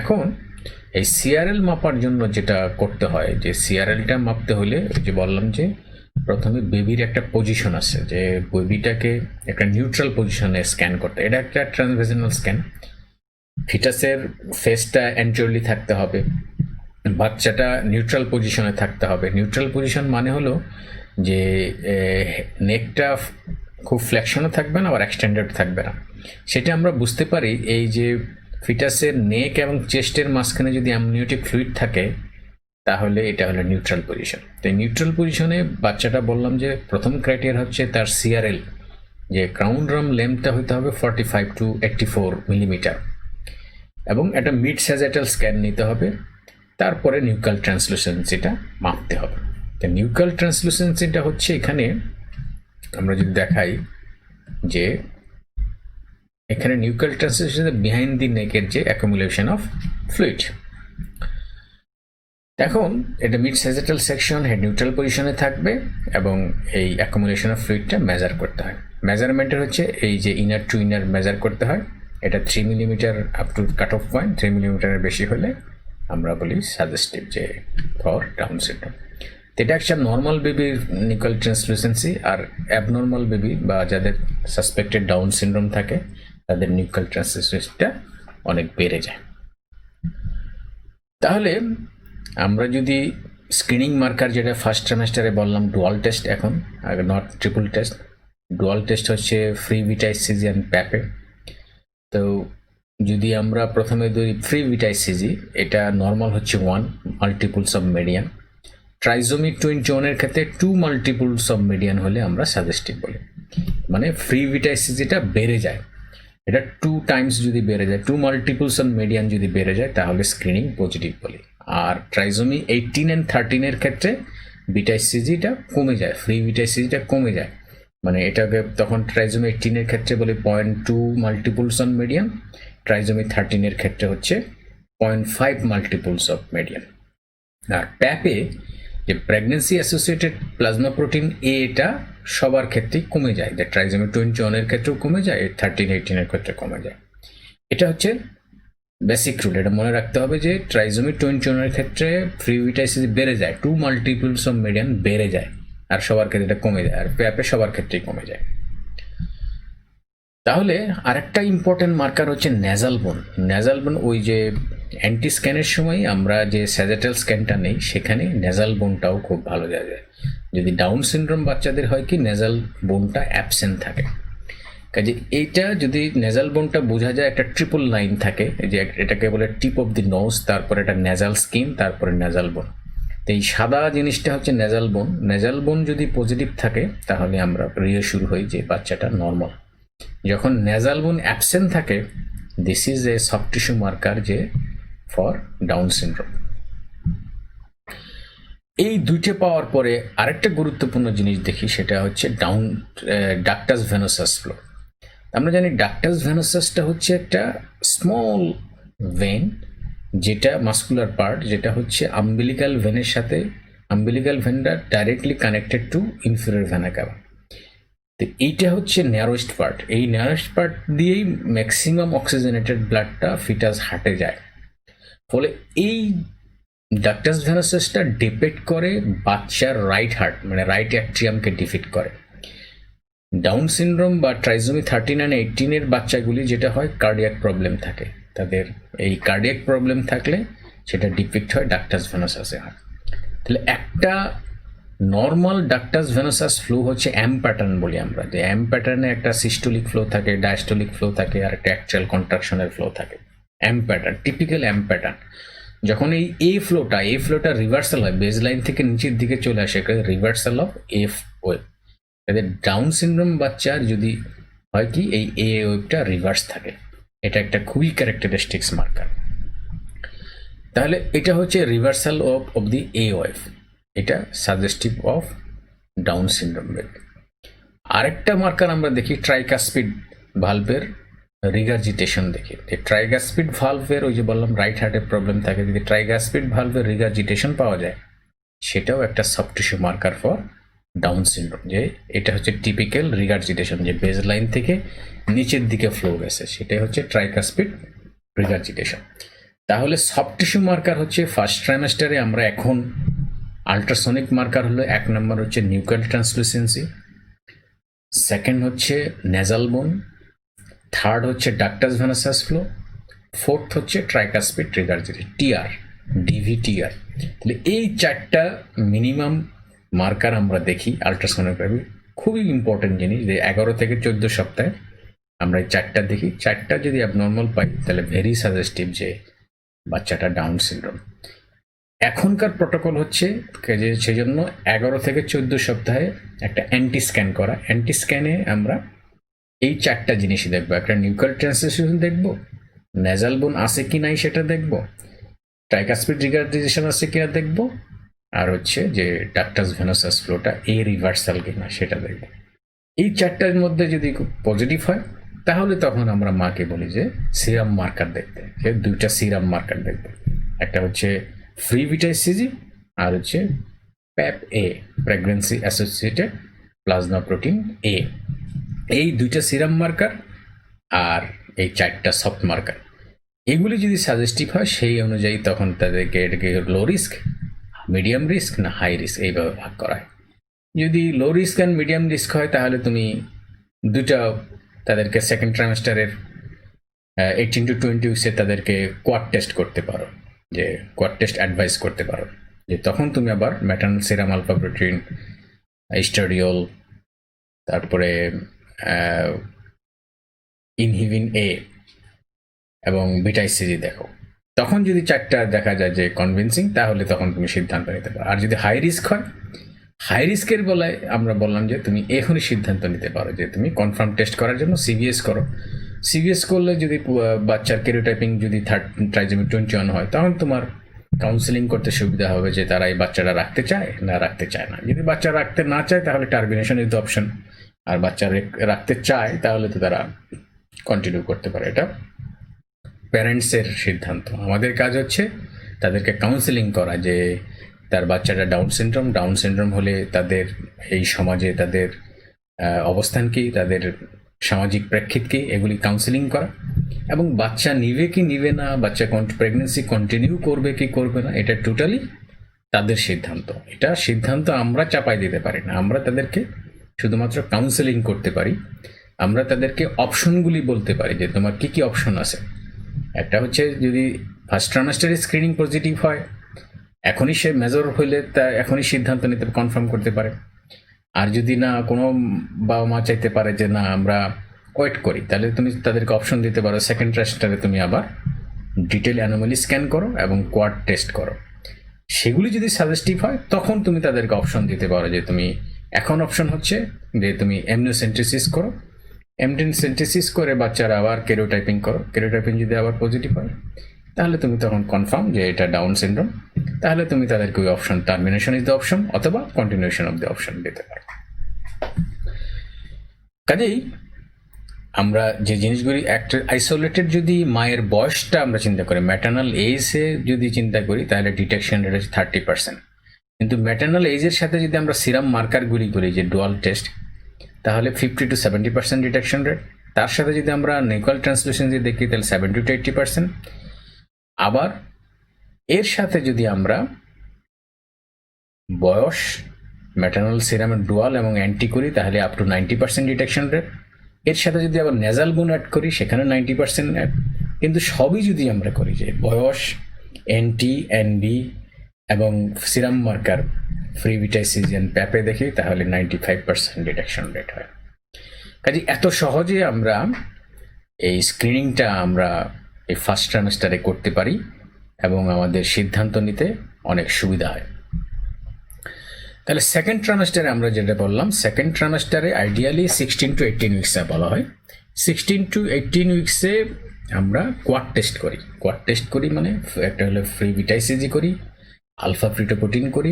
A: এখন এই সিআরএল মাপার জন্য যেটা করতে হয়, যে সিআরএলটা মাপতে হলে যে বললাম যে প্রথমে বেবির একটা পজিশন আছে, যে বেবিটাকে একটা নিউট্রাল পজিশনে স্ক্যান করতে, এটা একটা ট্রান্সভেজিনাল স্ক্যান। ফিটাসের ফেসটা অ্যান্টিওরলি থাকতে হবে, বাচ্চাটা নিউট্রাল পজিশনে থাকতে হবে। নিউট্রাল পজিশন মানে হলো যে নেকটা খুব ফ্লেকশনও থাকবে না, আবার এক্সটেন্ডেড থাকবে না। সেটা আমরা বুঝতে পারি এই যে ফিটাসের নেক এবং চেস্টের মাঝখানে যদি অ্যামনিওটিক ফ্লুইড থাকে, তাহলে এটা হলো নিউট্রাল পজিশন। তো এই নিউট্রাল পজিশনে বাচ্চাটা বললাম যে প্রথম ক্রাইটেরিয়া হচ্ছে তার সিআরএল, যে ক্রাউন রাম লেন্থটা হতে হবে 45 to 84 মিলিমিটার, এবং একটা মিড স্যাজেটাল স্ক্যান নিতে হবে। তারপরে নিউক্লিয়ার ট্রান্সলুসেন্সিটা মাপতে হবে। তো নিউক্লিয়ার ট্রান্সলুসেন্সিটা হচ্ছে এখানে আমরা যদি দেখাই যে এখানে নিউক্লিয়ার ট্রান্সলুসেন্সি বিহাইন্ড দি নেকের যে অ্যাকুমুলেশন অফ ফ্লুইড। এখন এটা মিড স্যাজেটাল সেকশন, হেড নিউট্রাল পজিশনে থাকবে, এবং এই অ্যাকুমুলেশন অফ ফ্লুইডটা মেজার করতে হয়। মেজারমেন্টের হচ্ছে এই যে ইনার টু ইনার মেজার করতে হয়। এটা 3 millimetre up to cut off point, 3 মিলিমিটারের বেশি হলে আমরা বলি সাজেস্টিভ যে ফর ডাউন সিনড্রোম। তো এটা একটা নর্মাল বেবির নিউক্লিয়ার ট্রান্সলুসেন্সি, আর অ্যাবনর্মাল বেবি বা যাদের সাসপেক্টেড ডাউন সিনড্রোম থাকে তাদের নিউক্লিয়ার ট্রান্সলুসেন্সিটা অনেক বেড়ে যায়। তাহলে আমরা যদি স্ক্রিনিং মার্কার, যেটা ফার্স্ট সেমেস্টারে বললাম ডুয়াল টেস্ট, এখন not triple test, dual test হচ্ছে ফ্রি ভিটাইসিজি অ্যান্ড প্যাপে। তো যদি আমরা প্রথমে ধরি ফ্রি ভিটাইসিজি, এটা নর্মাল হচ্ছে 1 মাল্টিপলস অফ মিডিয়ান। ট্রাইজোমি 21 এর ক্ষেত্রে 2 মাল্টিপলস অফ মিডিয়ান হলে আমরা সাজেস্টিভ বলি, মানে ফ্রি ভিটাইসিজিটা বেড়ে যায়, এটা 2 টাইমস যদি বেড়ে যায়, 2 মাল্টিপলস অফ মিডিয়ান যদি বেড়ে যায় তাহলে স্ক্রিনিং পজিটিভ বলি। আর ট্রাইজোমি 18 and 13 এর ক্ষেত্রে ভিটাইসিজিটা কমে যায়, ফ্রি ভিটাইসিজিটা কমে যায়, মানে এটাকে তখন ট্রাইজোমি 18 এর ক্ষেত্রে বলি 0.2 মাল্টিপলস অফ মিডিয়ান, ট্রাইজোমি 13 এর ক্ষেত্রে হচ্ছে 0.5 মাল্টিপলস অফ মিডিয়ান। আর প্যাপে যে প্রেগনেন্সি অ্যাসোসিয়েটেড প্লাজমা প্রোটিন এ, এটা সবার ক্ষেত্রেই কমে যায়, যে ট্রাইজোমি 21 এর ক্ষেত্রেও কমে যায়, 13-18 এর ক্ষেত্রে কমে যায়। এটা হচ্ছে বেসিক রুল, এটা মনে রাখতে হবে যে ট্রাইজোমি 21 এর ক্ষেত্রে ফ্রি ভিটাইসিজি বেড়ে যায়, 2 মাল্টিপলস অফ মিডিয়ান বেড়ে যায়, আর সবার ক্ষেত্রে এটা কমে যায়, আর প্যাপে সবার ক্ষেত্রেই কমে যায়। তাহলে আরেকটা ইম্পর্টেন্ট মার্কার হচ্ছে নেজাল বোন। নেজাল বোন ওই যে অ্যান্টি স্ক্যানের সময় আমরা যে স্যাজেটাল স্ক্যানটা নেই, সেখানে নেজাল বোনটাও খুব ভালো যায়। যদি ডাউন সিনড্রোম বাচ্চাদের হয় কি নেজাল বোনটা অ্যাবসেন্ট থাকে, কাজে এইটা যদি নেজাল বোনটা বোঝা যায় একটা ট্রিপল লাইন থাকে, যে এটাকে বলে টিপ অফ দি নোজ, তারপরে এটা নেজাল স্কিন, তারপরে নেজাল বোন। তো এই সাদা জিনিসটা হচ্ছে নেজাল বোন। নেজাল বোন যদি পজিটিভ থাকে তাহলে আমরা রিঅ্যাসিওর হই যে বাচ্চাটা নর্মাল। যখন নেজাল বোন অ্যাবসেন্ট থাকে, this is a soft tissue marker যে ফর ডাউন সিনড্রোম। এই দুইটা পাওয়ার পরে আরেকটা গুরুত্বপূর্ণ জিনিস দেখি, সেটা হচ্ছে ডাক্টাস ভেনোসাস ফ্লো। আমরা জানি ডাক্টাস ভেনোসাসটা হচ্ছে একটা স্মল ভেন, যেটা মাস্কুলার পার্ট, যেটা হচ্ছে আম্বিলিকাল ভেনের সাথে, আম্বিলিকাল ভেনটা directly connected to inferior vena cava. তো এইটা হচ্ছে ন্যারোস্ট পার্ট, এই ন্যারোস্ট পার্ট দিয়েই ম্যাক্সিমাম অক্সিজেনেটেড ব্লাডটা ফিটাস হার্টে যায়। ফলে এই ডাক্টাস ভেনোসাসটা ডিপেন্ড করে বাচ্চার রাইট হার্ট, মানে রাইট অ্যাট্রিয়ামকে ডিফিট করে। ডাউন সিনড্রোম বা ট্রাইজোমি 13 and 18 এর বাচ্চাগুলি যেটা হয়, কার্ডিয়াক প্রবলেম থাকে, তাদের এই কার্ডিয়াক প্রবলেম থাকলে সেটা ডিপিক্ট হয় ডাক্টাস ভেনোসাসে হয়। তাহলে একটা নর্মাল ডাক্টাস ভেনোসাস ফ্লো হচ্ছে এম প্যাটার্ন বলি আমরা, যে এম প্যাটার্নে একটা সিস্টোলিক ফ্লো থাকে, ডায়াস্টোলিক ফ্লো থাকে, আর একটা অ্যাকচুয়াল কন্ট্রাকশনের ফ্লো থাকে। M pattern, typical M pattern. যখন এই ফ্লোটা রিভার্সাল হয়, বেজ লাইন থেকে নিচের দিকে চলে আসে, রিভার্সাল অফ এফ ওয়েভ। এদের ডাউন সিনড্রোম বাচ্চার যদি হয় কি এই এ ওয়েভটা রিভার্স থাকে, এটা একটা খুবই ক্যারেক্টারিস্টিক্স মার্কার। তাহলে এটা হচ্ছে reversal of the a wave, এটা suggestive of Down syndrome baby. আরেকটা মার্কার আমরা দেখি ট্রাইকাসপিড ভালভের রিগার্জিটেশন দেখি। ট্রাইগাসপিড ভালভের ওই যে বললাম রাইট হার্টের প্রবলেম থাকে, যদি ট্রাইগাসপিড ভালভের রিগার্জিটেশন পাওয়া যায়, সেটাও একটা soft tissue marker for down syndrome, যে এটা হচ্ছে টিপিক্যাল রিগার্জিটেশন, যে বেজ লাইন থেকে নিচের দিকে ফ্লো গেছে, সেটাই হচ্ছে ট্রাইকাসপিড রিগার্জিটেশন। তাহলে সফট টিস্যু মার্কার হচ্ছে ফার্স্ট ট্রাইমেস্টারে আমরা এখন আল্ট্রাসনিক মার্কার হলো 1 নম্বর হচ্ছে নিউক্লিয়ার ট্রান্সলুসেন্সি, সেকেন্ড হচ্ছে নেজাল বোন, থার্ড হচ্ছে ডাক্টাস ভেনোসাস ফ্লো, ফোর্থ হচ্ছে ট্রাইকাসপিড রিগার্জিটেশন, টিআর, ডিভিটিআর। তাহলে এই 4টা মিনিমাম মার্কার আমরা দেখি আল্ট্রাসোনোগ্রাফি, খুবই ইম্পর্টেন্ট জিনিস, যে 11 থেকে 14 সপ্তাহে আমরা এই 4টা দেখি। 4টা যদি অ্যাবনর্মাল পাই তাহলে ভেরি সাজেস্টিভ যে বাচ্চাটা ডাউন সিনড্রোম। এখনকার প্রোটোকল হচ্ছে যে সেজন্য 11 থেকে 14 সপ্তাহে একটা অ্যান্টি স্ক্যান করা। অ্যান্টি স্ক্যানে আমরা এই 4টা জিনিসই দেখবো, একটা নিউক্লিয়ার ট্রান্সলেশন দেখবো, নেজাল বোন আছে কি নাই সেটা দেখবো, ট্রাইকাসপিড রিগার্জিটেশন আছে কিনা দেখবো, আর হচ্ছে যে ডাক্টাস ভেনোসাস ফ্লোটা এ রিভার্সাল কিনা সেটা দেখবো। এই 4টার মধ্যে যদি পজিটিভ হয় তাহলে তখন আমরা মাকে বলি যে সিরাম মার্কার দেখতে, যে 2টা সিরাম মার্কার দেখবে, একটা হচ্ছে ফ্রি ভিটাইসিজি আর হচ্ছে প্যাপ এ, প্রেগনেন্সি অ্যাসোসিয়েটেড প্লাজমা প্রোটিন এ। এই 2টা সিরাম মার্কার আর এই 4টা সফট মার্কার, এগুলি যদি সাজেস্টিভ হয় সেই অনুযায়ী তখন তাদেরকে এটাকে লো রিস্ক মিডিয়াম রিস্ক না হাই রিস্ক, এইভাবে ভাগ করা হয়। যদি লো রিস্ক অ্যান্ড মিডিয়াম রিস্ক হয় তাহলে তুমি দুটা তাদেরকে সেকেন্ড ট্রাইমেস্টারের 18 to 20 উইক্সে তাদেরকে কোয়াড টেস্ট করতে পারো, যে কোয়াড টেস্ট অ্যাডভাইস করতে পারো, যে তখন তুমি আবার ম্যাটার্নাল সিরাম আলফা প্রোটিন, স্টাডিওল, তারপরে ইনহিবিন এ এবং বিটাইসিজি দেখো। তখন যদি চারটা দেখা যায় যে কনভিন্সিং, তাহলে তখন তুমি সিদ্ধান্ত নিতে পারো। আর যদি হাই রিস্ক হয়, হাই রিস্কের বেলায় আমরা বললাম যে তুমি এখনই সিদ্ধান্ত নিতে পারো যে তুমি কনফার্ম টেস্ট করার জন্য সিভিএস করো। সিভিএস করলে যদি বাচ্চার ক্যারিওটাইপিং যদি ট্রাইজোমি 21 হয়, তখন তোমার কাউন্সিলিং করতে সুবিধা হবে যে তারা এই বাচ্চাটা রাখতে চায় না রাখতে চায় না। যদি বাচ্চা রাখতে না চায় তাহলে টার্মিনেশন ইজ দ্য অপশন, আর বাচ্চা রাখতে চায় তাহলে তো তারা কন্টিনিউ করতে পারে। এটা প্যারেন্টসের সিদ্ধান্ত। আমাদের কাজ হচ্ছে তাদেরকে কাউন্সিলিং করা, যে তার বাচ্চাটা ডাউন সিনড্রোম হলে তাদের এই সমাজে তাদের অবস্থান কি, তাদের সামাজিক প্রেক্ষিত কি, এগুলি কাউন্সিলিং করা, এবং বাচ্চা নিবে কি নিবে না, বাচ্চা প্রেগনেন্সি কন্টিনিউ করবে কি করবে না, এটা টোটালি তাদের সিদ্ধান্ত। এটা সিদ্ধান্ত আমরা চাপাই দিতে পারি না, আমরা তাদেরকে শুধুমাত্র কাউন্সিলিং করতে পারি। আমরা তাদেরকে অপশনগুলি বলতে পারি যে তোমার কি কি অপশন আছে। একটা হচ্ছে যদি ফার্স্ট ট্রাইমেস্টারে স্ক্রিনিং পজিটিভ হয়, এখনই সে মেজর হইলে তা এখনই সিদ্ধান্ত নিতে কনফার্ম করতে পারে। আর যদি না কোনো বাবা মা চাইতে পারে যে না আমরা ওয়েট করি, তাহলে তুমি তাদেরকে অপশন দিতে পারো সেকেন্ড ট্রাইমেস্টারে তুমি আবার ডিটেল অ্যানোমালি স্ক্যান করো এবং কোয়াড টেস্ট করো। সেগুলি যদি সাজেস্টিভ হয় তখন তুমি তাদেরকে অপশন দিতে পারো যে তুমি এখন অপশন হচ্ছে যে তুমি এমনিওসেন্ট্রিসিস করো, এমনিওসেন্ট্রিসিস করে বাচ্চারা আবার ক্যারিওটাইপিং করো। ক্যারিওটাইপিং যদি আবার পজিটিভ হয় তাহলে তুমি তখন কনফার্ম যে এটা ডাউন সিনড্রোম, তাহলে তুমি তাদেরকে ওই option termination is the option অথবা কন্টিনিউশন অফ দ্য অপশন দিতে পারো। কাজেই আমরা যে জিনিসগুলি একটা আইসোলেটেড, যদি মায়ের বয়সটা আমরা চিন্তা করি, ম্যাটার্নাল এজে যদি চিন্তা করি তাহলে ডিটেকশন রেট হচ্ছে 30%। কিন্তু ম্যাটার্নাল এজের সাথে যদি আমরা সিরাম মার্কারগুলি করি যে ডুয়াল টেস্ট, তাহলে 50 to 70% ডিটেকশন রেট। তার সাথে যদি আমরা নিউক্লিয়ার ট্রান্সলেশন দিয়ে দেখি তাহলে 70 to 80%। আবার এর সাথে যদি আমরা বয়স, ম্যাটার্নাল সিরামের ডুয়াল এবং অ্যান্টি করি তাহলে আপ টু 90% ডিটেকশন রেট। এর সাথে যদি আবার নেজাল গুণ অ্যাড করি সেখানে 90% অ্যাড। কিন্তু সবই যদি আমরা করি যে বয়স, এনটি, এনবি এবং সিরাম মার্কার ফ্রি ভিটাইসিজিয়ান প্যাপে দেখি তাহলে 95% ডিটেকশন রেট হয়। কাজে এত সহজে আমরা এই স্ক্রিনিংটা আমরা এই ফার্স্ট ট্রাইমেস্টারে করতে পারি এবং আমাদের সিদ্ধান্ত নিতে অনেক সুবিধা হয়। তাহলে সেকেন্ড ট্রাইমেস্টারে আমরা যেটা বললাম, সেকেন্ড ট্রাইমেস্টারে আইডিয়ালি 16 to 18 উইক্সে বলা হয়। 16 to 18 উইক্সে আমরা কোয়াড টেস্ট করি। কোয়াড টেস্ট করি মানে একটা হলো ফ্রি ভিটাইসিজি করি, আলফা ফ্রিটোপ্রোটিন করি,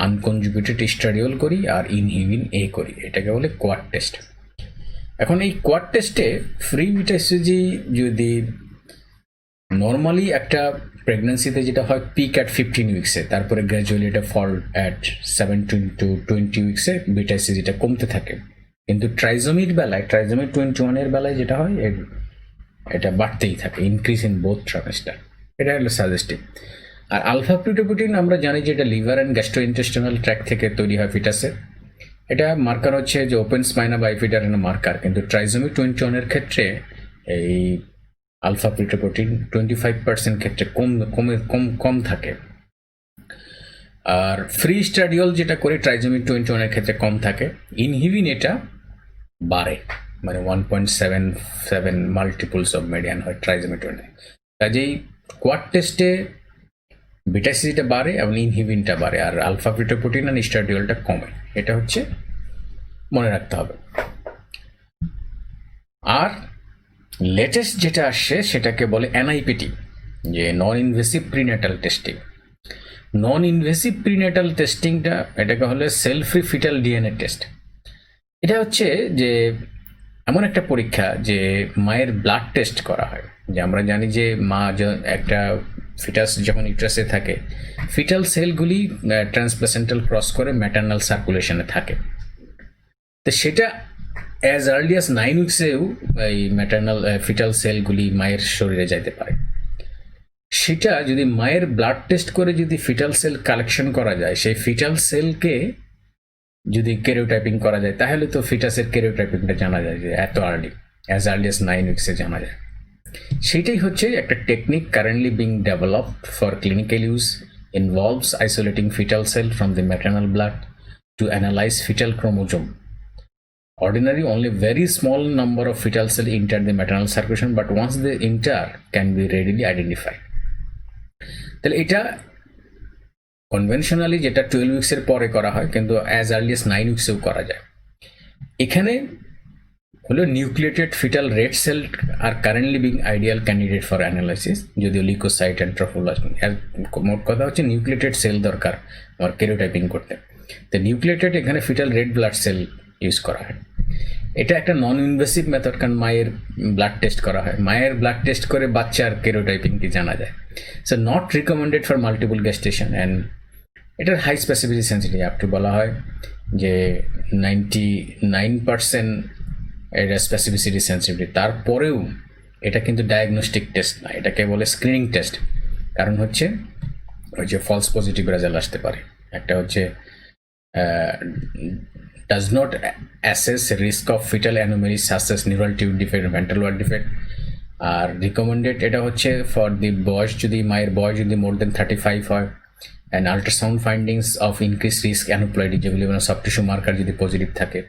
A: আনকনজুগেটেড স্টাডিওল করি, আর ইনহিবিন এ করি। এটাকে বলে কোয়াড টেস্ট। এখন এই কোয়াড টেস্টে ফ্রি ভিটাইসিজি যদি নর্মালি একটা প্রেগনেন্সিতে যেটা হয় পিক অ্যাট 15 উইক্সে, তারপরে গ্র্যাজুয়ালি এটা ফল অ্যাট 17 to 20 উইক্সে ভিটাইসিজিটা কমতে থাকে। কিন্তু ট্রাইজোমির বেলায়, ট্রাইজোমি 21 এর বেলায় যেটা হয় এটা বাড়তেই থাকে, ইনক্রিজ ইন বোথ ট্রাইমেস্টার। এটা হলো সাজেস্টিভ। আর আলফা ফ্রিটোপ্রোটিন আমরা জানি যে এটা লিভার অ্যান্ড গ্যাস্ট্রোইন্টেস্টিনাল ট্র্যাক থেকে তৈরি হয় ফিটাসে। এটা মার্কার হচ্ছে যে ওপেন স্পাইনা বাইফিডার মার্কার। কিন্তু ট্রাইজোমি 21 এর ক্ষেত্রে এই আলফা ফ্রিটোপ্রোটিন 25% ক্ষেত্রে কম থাকে। আর ফ্রি স্টাডিওল যেটা করে ট্রাইজোমি 21 এর ক্ষেত্রে কম থাকে। ইনহিবিন এটা বাড়ে, মানে 1.77 মাল্টিপলস অফ মিডিয়ান হয় ট্রাইজোমি 20। কাজেই কোয়াড টেস্টে ভিটাইসিজিটা বাড়ে এবং ইনহিবিনটা বাড়ে, আর আলফা ফ্রিটোপ্রোটিন আর স্টাডিওলটা কমে। এটা হচ্ছে মনে রাখতে হবে। আর লেটেস্ট যেটা আসছে সেটাকে বলে এনআইপিটি, যে non invasive prenatal testing. Non invasive prenatal টেস্টিংটা এটাকে হলে cell free fetal DNA test. এটা হচ্ছে যে এমন একটা পরীক্ষা যে মায়ের ব্লাড টেস্ট করা হয়। যে আমরা জানি যে মা একটা ফিটাস যখন ইউট্রাসে থাকে, ফিটাল সেলগুলি ট্রান্সপ্লাসেন্টাল ক্রস করে ম্যাটার্নাল সার্কুলেশনে থাকে। তো সেটা অ্যাজ আর্লি অ্যাজ 9 উইক্সেও এই ম্যাটার্নাল ফিটাল সেলগুলি মায়ের শরীরে যাইতে পারে। সেটা যদি মায়ের ব্লাড টেস্ট করে যদি ফিটাল সেল কালেকশন করা যায়, সেই ফিটাল সেলকে যদি ক্যারিওটাইপিং করা যায়, তাহলে তো ফিটাসের ক্যারিওটাইপিংটা জানা যায় যে এত আর্লি, অ্যাজ আর্লি এস 9 উইক্সে জানা যায়। সেটাই হচ্ছে একটা technique currently being developed for clinical use, involves isolating fetal cell from the maternal blood to analyze fetal chromosome. Ordinarily, only very small number of fetal cells enter the maternal circulation, but once they enter, can be readily identified. তাহলে এটা conventionally যেটা 12 উইক্সের পরে করা হয়, কিন্তু as early as 9 উইক্সেও করা যায়। এখানে হলো নিউক্লিয়েটেড ফিটাল রেড সেল আর currently being ideal candidate for analysis, যদিও লিকোসাইট অ্যান্ড ট্রফোপ্লাজম, মোট কথা হচ্ছে নিউক্লিয়েটেড সেল দরকার আমার ক্যারিওটাইপিং করতে। তো নিউক্লিয়েটেড এখানে fetal red blood cell use করা হয়। এটা একটা নন ইনভেসিভ মেথড, কারণ মায়ের ব্লাড টেস্ট করা হয়, মায়ের ব্লাড টেস্ট করে বাচ্চার ক্যারিওটাইপিংটি জানা যায়। So not recommended for multiple gestation and এটার high specificity sensitive up to বলা হয় যে 99% এটা স্পেসিফিসিটি সেন্সিটিভিটি। তারপরেও এটা কিন্তু ডায়াগনস্টিক টেস্ট না, এটাকে বলে স্ক্রিনিং টেস্ট। কারণ হচ্ছে ওই যে ফলস পজিটিভ রেজাল্ট আসতে পারে। একটা হচ্ছে does not assess risk of fetal anomalies such as neural tube defect, ventral word defect, R recommended এটা হচ্ছে ফর দি বয়স, যদি মায়ের বয়স যদি মোর দেন 35 হয়, and ultrasound findings of increase risk aneuploidy, যেগুলি মানে সফট টিস্যু মার্কার যদি পজিটিভ থাকে,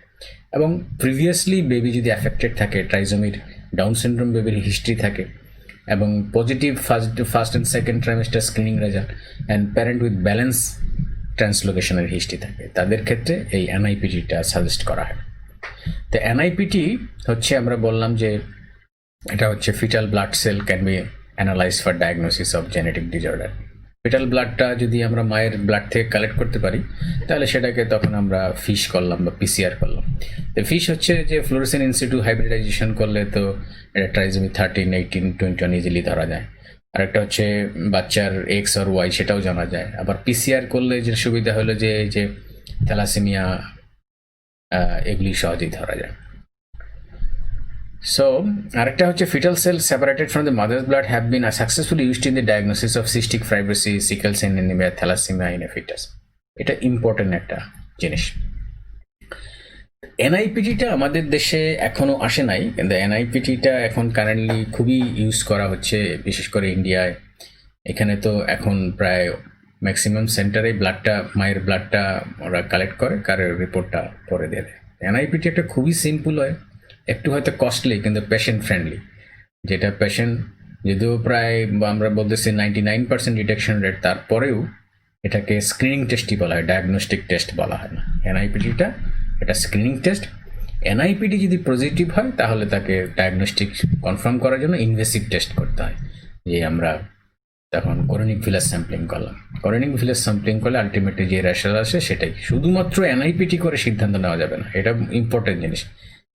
A: এবং প্রিভিয়াসলি বেবি যদি অ্যাফেক্টেড থাকে, ট্রাইজোমির ডাউন সিনড্রোম বেবির হিস্ট্রি থাকে, এবং positive first and second trimester screening result, and parent with balance ট্রান্সলোকেশনের হিস্ট্রি থাকে, তাদের ক্ষেত্রে এই এনআইপিটিটা সাজেস্ট করা হয়। তো এনআইপিটি হচ্ছে আমরা বললাম যে এটা হচ্ছে fetal blood cell can be analyse for diagnosis of genetic disorder. Fetal ব্লাডটা যদি আমরা মায়ের ব্লাড থেকে কালেক্ট করতে পারি, তাহলে সেটাকে তখন আমরা ফিশ করলাম বা পিসিআর করলাম। তো ফিশ হচ্ছে যে ফ্লোরেসেন্ট ইনসিটু হাইব্রিডাইজেশন করলে তো এটা ট্রাইজোমি 13, 18, 21 ইজিলি ধরা যায়। আরেকটা হচ্ছে বাচ্চার এক্স আর ওয়াই, সেটাও জানা যায়। আবার পিসিআর করলে যে সুবিধা হলো যে এই যে থ্যালাসেমিয়া এগুলি সহজেই ধরা যায়। সো আরেকটা হচ্ছে foetal cell separated from the mother's blood have been successfully used in the diagnosis of cystic fibrosis, sickle cell anaemia, thalassaemia in a foetus. এটা ইম্পর্টেন্ট একটা জিনিস। এনআইপিটিটা আমাদের দেশে এখনো আসে নাই, কিন্তু এনআইপিটিটা এখন কারেন্টলি খুবই ইউজ করা হচ্ছে, বিশেষ করে ইন্ডিয়ায়। এখানে তো এখন প্রায় ম্যাক্সিমাম সেন্টারে ব্লাডটা, মায়ের ব্লাডটা ওরা কালেক্ট করে, কারের রিপোর্টটা পরে দিয়ে দেয়। এনআইপিটি একটা খুবই সিম্পল হয়, একটু হয়তো কস্টলি, কিন্তু পেশেন্ট ফ্রেন্ডলি। যেটা পেশেন্ট যদিও প্রায় আমরা বলতেছি 99% ডিটেকশন রেট, তারপরেও এটাকে স্ক্রিনিং টেস্টই বলা হয়, ডায়াগনস্টিক টেস্ট বলা হয় না। এনআইপিটিটা এটা স্ক্রিনিং টেস্ট। এনআইপিটি যদি পজিটিভ হয়, তাহলে তাকে ডায়াগনস্টিক কনফার্ম করার জন্য ইনভেসিভ টেস্ট করতে হয়, যে আমরা তখন কোরোনিক ভিলাস স্যাম্পলিং করলাম। কোরোনিক ভিলাস স্যাম্পলিং করলে আলটিমেটলি যে রেজাল্ট আসে সেটাই। শুধুমাত্র এনআইপিটি করে সিদ্ধান্ত নেওয়া যাবে না, এটা ইম্পর্টেন্ট জিনিস।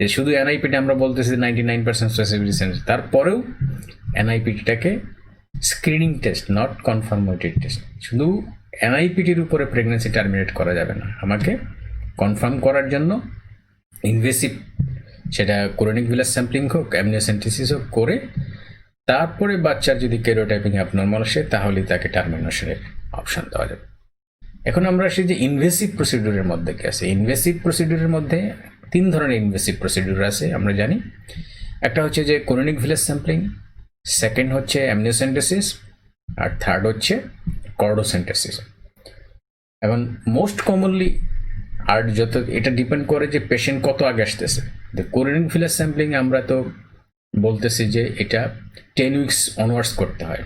A: যে শুধু এনআইপিটি আমরা বলতেছি 99% স্পেসিফিসিটি সেন্স, তারপরেও এনআইপিটিটাকে screening test, not confirmatory test. শুধু এনআইপিটির উপরে প্রেগনেন্সি টার্মিনেট করা যাবে না, আমাকে কনফার্ম করার জন্য ইনভেসিভ, সেটা কোরোনিক ভিলাস স্যাম্পলিং হোক, অ্যামনিওসেন্টেসিস হোক, করে তারপরে বাচ্চার যদি ক্যারিওটাইপিং অ্যাবনর্মাল আসে, তাহলেই তাকে টার্মিনেশনের অপশন দেওয়া যাবে। এখন আমরা আসি যে ইনভেসিভ প্রসিডিউরের মধ্যে কি আছে। ইনভেসিভ প্রসিডিউরের মধ্যে 3 ধরনের ইনভেসিভ প্রসিডিউর আছে আমরা জানি। একটা হচ্ছে যে কোরোনিক ভিলাস স্যাম্পলিং, সেকেন্ড হচ্ছে অ্যামনিওসেন্টেসিস, আর থার্ড হচ্ছে কর্ডোসেন্টেসিস। এবং মোস্ট কমনলি, আর যত এটা ডিপেন্ড করে যে পেশেন্ট কত আগে আসতেছে। কোরোনিক ভিলাস স্যাম্পলিং আমরা তো বলতেছি যে এটা 10 উইকস অনওয়ার্ডস করতে হয়,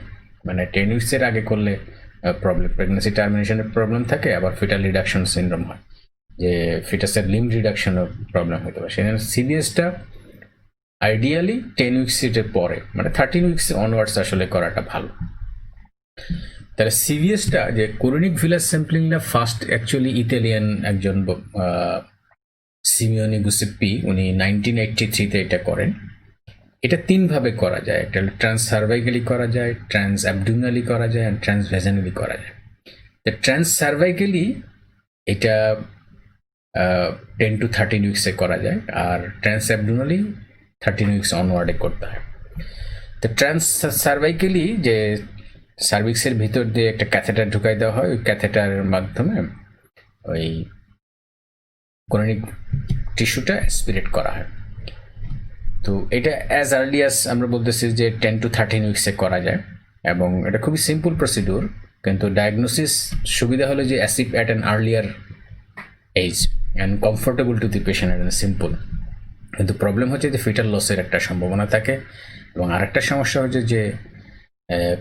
A: মানে 10 উইকসের আগে করলে প্রবলেম, প্রেগনেন্সি টার্মিনেশনের প্রবলেম থাকে, আবার ফিটাল রিডাকশন সিনড্রোম হয়, যে ফিটাসের লিম্ব রিডাকশনের প্রবলেম হতে পারে। সেখানে সিরিয়াসটা আইডিয়ালি 10 উইকসের পরে, মানে 13 উইকস অনওয়ার্ডস আসলে করাটা ভালো। তাহলে সিভিএসটা যে chorionic villus স্যাম্পলিংটা first actually Italian একজন সিমিওনি গুসিপ্পি, উনি 1983-তে এটা করেন। এটা 3 ভাবে করা যায়, একটা ট্রান্স সার্ভাইকালি করা যায়, ট্রান্স অ্যাবডোমিনালি করা যায়, আর ট্রান্স ভ্যাজানালি করা যায়। ট্রান্স সার্ভাইকালি এটা 10 to 13 উইকসে করা যায়, আর ট্রান্স অ্যাবডোমিনালি 13 উইকস অনওয়ার্ডে করতে হয়। তো ট্রান্স সার্ভাইকালি যে সার্ভিক্সের ভিতর দিয়ে একটা ক্যাথেটার ঢুকাই দেওয়া হয়, ওই ক্যাথেটারের মাধ্যমে ওই কোরিনিক টিস্যুটা অ্যাসপিরেট করা হয়। তো এটা অ্যাজ আর্লি অ্যাজ আমরা বলতেছি যে 10 to 13 উইক্সে করা যায়, এবং এটা খুবই সিম্পল প্রসিডিউর। কিন্তু ডায়াগনোসিস সুবিধা হলো যে অ্যাসিপ at an earlier age and comfortable to the patient and simple. কিন্তু প্রবলেম হচ্ছে যে ফিটাল লসের একটা সম্ভাবনা থাকে, এবং আরেকটা সমস্যা হচ্ছে যে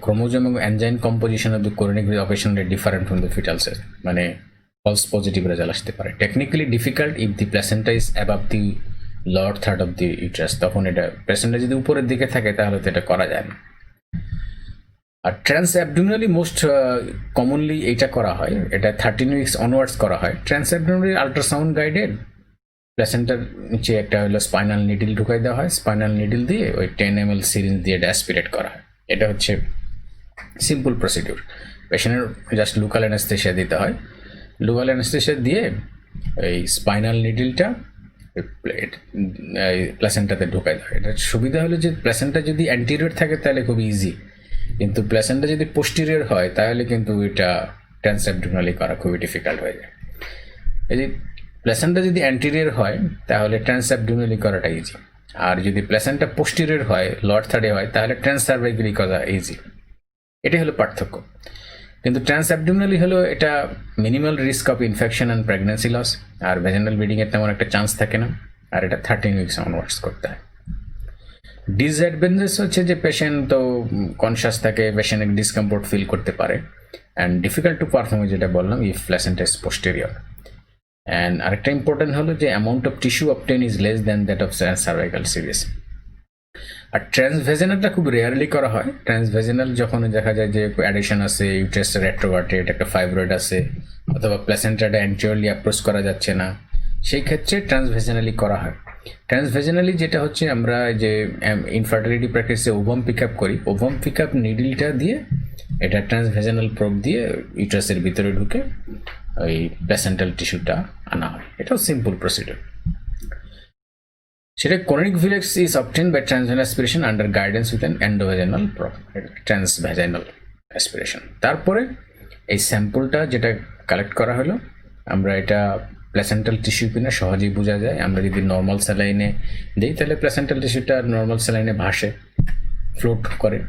A: ক্রোমোজোম এবং enzyme composition of the chorionic operation different from the fetal cell, মানে ফলস পজিটিভ রেজাল্ট আসতে পারে। Technically difficult if the placenta is above the lower third of the uterus, তখন এটা প্লেসেন্টা যদি উপরের দিকে থাকে তাহলে তো এটা করা যায় না। আর ট্রান্স অ্যাবডোমিনালি মোস্ট কমনলি এইটা করা হয়, এটা 13 উইক্স অনওয়ার্ডস করা হয়। ট্রান্স অ্যাবডোমিনালি আল্ট্রাসাউন্ড গাইডেড প্লেসেন্টার নিচে একটা হলো স্পাইনাল নিডল ঢুকাই দেওয়া হয়, স্পাইনাল নিডল দিয়ে ওই 10 ml সিরিঞ্জ দিয়ে এটা অ্যাসপিরেট করা হয়। এটা হচ্ছে সিম্পল প্রসিডিউর। পেশেন্টের জাস্ট লোকাল অ্যানেস্থেশিয়া দিতে হয়, লোকাল অ্যানেস্থেশিয়া দিয়ে এই স্পাইনাল নিডলটা প্লেসেন্টাতে ঢুকাই দেওয়া হয়। এটার সুবিধা হলো যে প্লেসেন্টা যদি অ্যান্টিরিয়র থাকে তাহলে খুব ইজি, কিন্তু প্লেসেন্টা যদি পোস্টেরিয়র হয় তাহলে কিন্তু এটা ট্রান্স অ্যাবডোমিনালি করা খুবই ডিফিকাল্ট হয়ে যায়। এই যে প্লেসেন্টা যদি অ্যান্টিরিয়র হয় তাহলে ট্রান্স অ্যাবডোমিনালি করাটা ইজি, আর যদি প্লেসেন্টা পোস্টেরিয়র হয়, লোয়ার থার্ডে হয়, তাহলে ট্রান্স সার্ভাইকালি করা ইজি। এটাই হলো পার্থক্য। কিন্তু ট্রান্স অ্যাবডোমিনালি হলো এটা minimal risk of infection and pregnancy loss, আর ভেজানাল ব্লিডিং এর তেমন একটা চান্স থাকে না, আর এটা 13 উইক্স অনওয়ার্ডস করতে হয়। ডিসঅ্যাডভান্টেজ হচ্ছে যে পেশেন্ট তো কনশাস থাকে, পেশেন্ট ডিসকমফোর্ট ফিল করতে পারে, অ্যান্ড ডিফিকাল্ট টু পারফর্ম, যেটা বললাম if placenta is posterior. And আরেকটা ইম্পর্টেন্ট হলো যে amount of tissue obtain is less than that of cervical series. আর ট্রান্সভেজেনালটা খুব রেয়ারলি করা হয়। ট্রান্সভেজেনাল যখন দেখা যায় যে অ্যাডিশন আছে, ইউট্রাস রেট্রোভার্টেড, একটা ফাইব্রয়েড আছে, অথবা প্লেসেন্টাটা অ্যান্টিরিয়রলি অ্যাপ্রোচ করা যাচ্ছে না, সেই ক্ষেত্রে ট্রান্সভেজেনালি করা হয়। ট্রান্সভেজেনালি যেটা হচ্ছে আমরা যে ইনফার্টিলিটি প্র্যাকটিসে ওভাম পিক আপ করি, ওভাম পিক আপ নিডলটা দিয়ে এটা ট্রান্সভেজেনাল প্রোব দিয়ে ইউট্রাসের ভিতরে ঢুকে ওই প্লেসেন্টাল টিস্যুটা আনা হয়। এটাও সিম্পল প্রসিডিউর। সেটা chorionic villus is obtained by transvaginal aspiration under guidance with an endovaginal probe, transvaginal aspiration. তারপরে এই স্যাম্পলটা যেটা কালেক্ট করা হলো, আমরা এটা প্লেসেন্টাল টিস্যু কিনা সহজেই বোঝা যায়। আমরা যদি নর্মাল স্যালাইনে দিই তাহলে প্লেসেন্টাল টিস্যুটা নর্মাল স্যালাইনে ভাসে, ফ্লোট করে,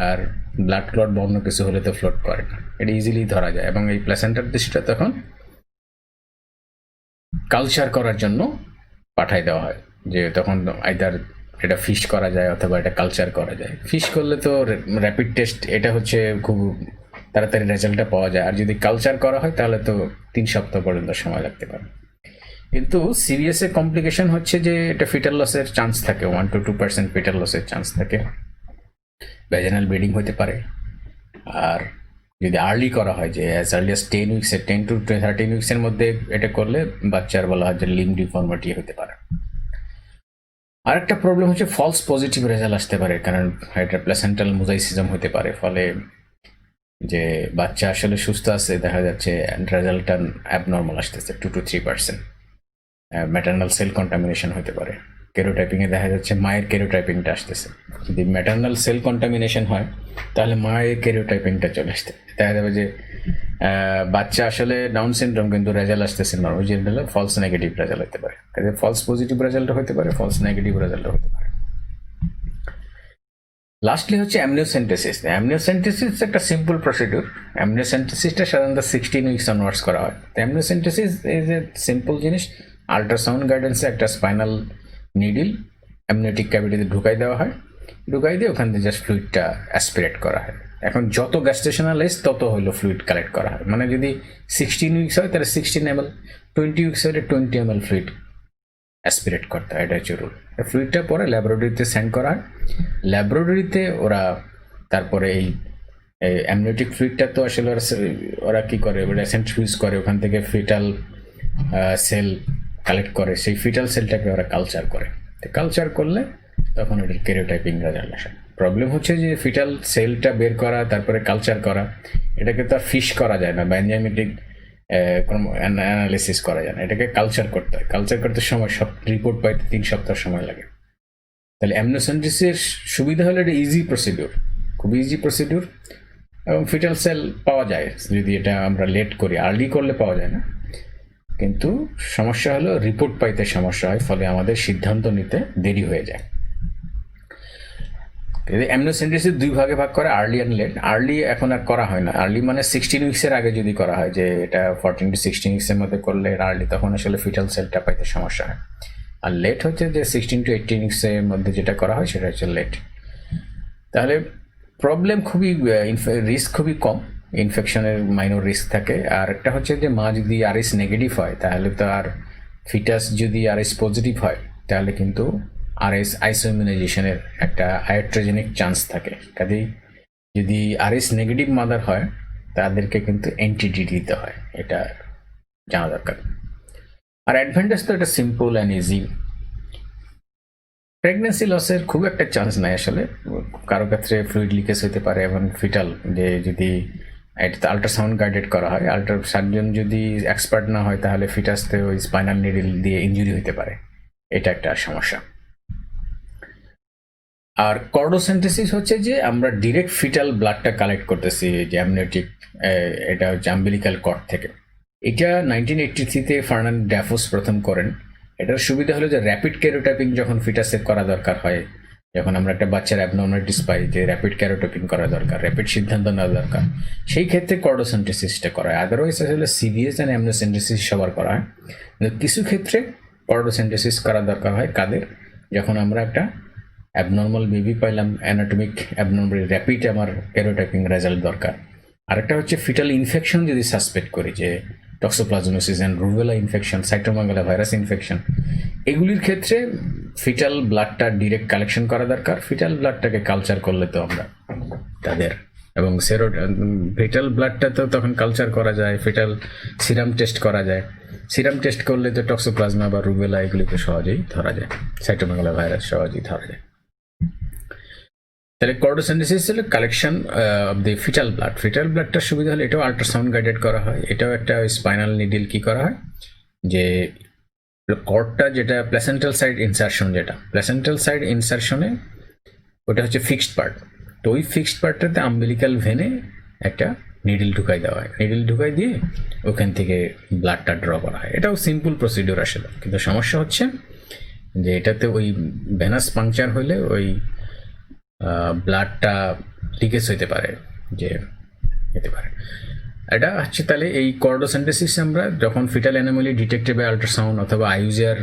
A: আর ব্লাড ক্লট বা অন্য কিছু হলে তো ফ্লোট করে না, এটা ইজিলি ধরা যায়। এবং এই প্লেসেন্টাল টিস্যুটা তখন কালচার করার জন্য পাঠাই দেওয়া হয়, যে তখন আইদার এটা ফিশ করা যায় অথবা এটা কালচার করা যায়। ফিশ করলে তো র্যাপিড টেস্ট, এটা হচ্ছে খুব তাড়াতাড়ি রেজাল্টটা পাওয়া যায়, আর যদি কালচার করা হয় তাহলে তো 3 সপ্তাহ পর্যন্ত সময় লাগতে পারে। কিন্তু সিরিয়াসে কমপ্লিকেশন হচ্ছে যে এটা ফিটাল লসের চান্স থাকে, 1 to 2% ফিটাল লসের চান্স থাকে, ভ্যাজিনাল ব্লিডিং হতে পারে। আর যদি আর্লি করা হয়, যে অ্যাজ আর্লি অ্যাজ 10 উইক্সের 10 to 13 উইক্সের মধ্যে এটা করলে বাচ্চার বলা হয় যে লিম্ব ডিফর্মিটি হতে পারে। আরেকটা প্রবলেম হচ্ছে ফলস পজিটিভ রেজাল্ট আসতে পারে, কারণ এটা প্লেসেন্টাল মোজাইসিজম হতে পারে, ফলে যে বাচ্চা আসলে সুস্থ আছে দেখা যাচ্ছে রেজাল্টটা অ্যাবনর্মাল আসতেছে 2 to 3%। ম্যাটার্নাল সেল কন্টামিনেশন হতে পারে, কেরোটাইপিংয়ে দেখা যাচ্ছে মায়ের কেরোটাইপিংটা আসতেছে। যদি ম্যাটার্নাল সেল কন্টামিনেশন হয় তাহলে মায়ের কেরোটাইপিংটা চলে আসতে, দেখা যাবে যে বাচ্চা আসলে ডাউন সিনড্রোম কিন্তু রেজাল্ট আসতেছে নর্মাল, যেটা ফলস নেগেটিভ রেজাল্ট হতে পারে। ফলস পজিটিভ রেজাল্ট হতে পারে, ফলস নেগেটিভ রেজাল্ট হতে পারে। লাস্টলি হচ্ছে অ্যামনিওসেন্টেসিস। অ্যামনিওসেন্টেসিস একটা সিম্পল প্রসিডিউর। অ্যামনিওসেন্টেসিসটা সাধারণত 16 উইক্স অনওয়ার্ডস করা হয়। অ্যামনিওসেন্টেসিস ইজ এ সিম্পল জিনিস। আল্ট্রাসাউন্ড গাইডেন্সে একটা স্পাইনাল নিডল অ্যামনিওটিক ক্যাভিটিতে ঢুকাই দেওয়া হয়, ঢুকাই দিয়ে ওখান থেকে জাস্ট ফ্লুইডটা অ্যাসপিরেট করা হয়। এখন যত গ্যাস্টেশনাল এজ তত হলো ফ্লুইড কালেক্ট করা হয়, মানে যদি 16 উইক্স হয় তাহলে 16 ml, 20 উইক্স হলে 20 ml ফ্লুইড অ্যাসপিরেট করতে হয়, এটা হচ্ছে রুল। ফ্লুইডটা পরে ল্যাবরেটরিতে সেন্ড করা হয়, ল্যাবরেটরিতে ওরা তারপরে এই অ্যামনিওটিক ফ্লুইডটা তো আসলে ওরা কি করে, ওরা সেন্ট্রিফিউজ করে, ওখান থেকে ফিটাল সেল কালেক্ট করে, সেই ফিটাল সেলটাকে ওরা কালচার করে। কালচার করলে তখন এটার কেরিওটাইপিং রেজাল্ট আসে। প্রবলেম হচ্ছে যে ফিটাল সেলটা বের করা তারপরে কালচার করা, এটাকে তো আর ফিশ করা যায় না বা এনজাইমেটিক অ্যানালিসিস করা যায় না, এটাকে কালচার করতে হয়। কালচার করতে সময় সব রিপোর্ট পাইতে 3 সপ্তাহ সময় লাগে। তাহলে অ্যামনিওসেন্টেসিসের সুবিধা হলো এটা ইজি প্রসিডিউর, খুব ইজি প্রসিডিউর, এবং ফিটাল সেল পাওয়া যায় যদি এটা আমরা লেট করি, আর্লি করলে পাওয়া যায় না। কিন্তু সমস্যা হলো রিপোর্ট পাইতে সমস্যা হয়, ফলে আমাদের সিদ্ধান্ত নিতে দেরি হয়ে যায়। অ্যামনিওসেন্টেসিস দুই ভাগে ভাগ করে, আর্লি অ্যান্ড লেট। আর্লি এখন আর করা হয় না। আর্লি মানে 16 উইক্সের আগে যদি করা হয়, যে এটা 14 to 16 উইক্সের মধ্যে করলে আর্লি, তখন আসলে ফিটাল সেলটা পাইতে সমস্যা হয়। আর লেট হচ্ছে যে 16 to 18 উইক্সের মধ্যে যেটা করা হয় সেটা হচ্ছে লেট। তাহলে প্রবলেম খুবই, রিস্ক খুবই কম, ইনফেকশনের মাইনর রিস্ক থাকে। আর একটা হচ্ছে যে মা যদি আরএস নেগেটিভ হয় তাহলে তো আর, ফিটাস যদি আরএস পজিটিভ হয় তাহলে কিন্তু আরএস আইসোইমিউনাইজেশনের একটা আয়াট্রোজেনিক চান্স থাকে। কাজেই যদি আরএস নেগেটিভ মাদার হয় তাদেরকে কিন্তু অ্যান্টিডি দিতে হয়, এটা জানা দরকার। আর অ্যাডভান্টেজ তো এটা সিম্পল অ্যান্ড ইজি। প্রেগনেন্সি লসের খুব একটা চান্স নাই আসলে, কারো ক্ষেত্রে ফ্লুইড লিকেজ হতে পারে এবং ফিটাল, যে যদি এটা আল্ট্রাসাউন্ড গাইডেড করা হয়, সার্জন যদি এক্সপার্ট না হয় তাহলে ফিটাসতে ওই স্পাইনাল নিডল দিয়ে ইনজুরি হতে পারে, এটা একটা সমস্যা। আর কর্ডোসেন্টেসিস হচ্ছে যে আমরা ডিরেক্ট ফিটাল ব্লাডটা কালেক্ট করতেছি, যে অ্যামনিওটিক, এটা হচ্ছে আম্বিলিক্যাল কর্ড থেকে। এটা 1983-তে ফার্নান্ড ড্যাফোস প্রথম করেন। এটার সুবিধা হলো যে র্যাপিড ক্যারোটাইপিং যখন ফিটাসের করা দরকার হয়, যখন আমরা একটা বাচ্চার অ্যাবনর্মালিটিস পাই যে র্যাপিড ক্যারোটাইপিং করা দরকার, র্যাপিড সিদ্ধান্ত নেওয়া দরকার, সেই ক্ষেত্রে কর্ডোসেন্টেসিসটা করা হয়। আদারওয়াইজ আসলে সিভিএস অ্যান্ড অ্যামনিওসেন্টেসিস সবার করা হয়, কিন্তু কিছু ক্ষেত্রে কর্ডোসেন্টেসিস করা দরকার হয়। কাদের? যখন আমরা একটা অ্যাবনর্মাল বেবি পাইলাম, অ্যানাটমিক অ্যাবনর্মাল, র্যাপিড আমার ক্যারোটাইপিং রেজাল্ট দরকার। আরেকটা হচ্ছে ফিটাল ইনফেকশন যদি সাসপেক্ট করি, যে toxoplasmosis and rubella infection, cytomegalovirus infection, এগুলির ক্ষেত্রে ফিটাল ব্লাডটা ডিরেক্ট কালেকশন করা দরকার। ফিটাল ব্লাডটাকে কালচার করলে তো আমরা তাদের, এবং ফিটাল ব্লাডটা তো তখন কালচার করা যায়, ফিটাল সিরাম টেস্ট করা যায়। সিরাম টেস্ট করলে তো টক্সোপ্লাজমা বা রুবেলা এগুলিকে সহজেই ধরা যায়, সাইটোমেগালা ভাইরাস সহজেই ধরা যায়। তাহলে কর্ডোসেন্টেসিস হলো collection of the fetal blood. Fetal ব্লাডটার সুবিধা হলে এটাও আল্ট্রাসাউন্ড গাইডেড করা হয়। এটাও একটা স্পাইনাল নিডল কি করা হয়, যে কর্ডটা যেটা প্ল্যাসেন্টাল সাইড ইনসারশন, যেটা প্ল্যাসেন্টাল সাইড ইনসারশনে ওটা হচ্ছে ফিক্সড পার্ট, তো ওই ফিক্সড পার্টটাতে আম্বিলিক্যাল ভেনে একটা নিডল ঢুকাই দেওয়া হয়। নিডল ঢুকাই দিয়ে ওখান থেকে ব্লাডটা ড্র করা হয়। এটাও সিম্পল প্রসিডিওর আসলে, কিন্তু সমস্যা হচ্ছে যে এটাতে ওই ভেনাস পাংচার হলে ওই ব্লাডটা লিকেজ হইতে পারে, যে হতে পারে। এটা হচ্ছে তাহলে এই কর্ডোসেন্টেসিস আমরা যখন foetal anomaly detected by ultrasound, অথবা আইউজিআর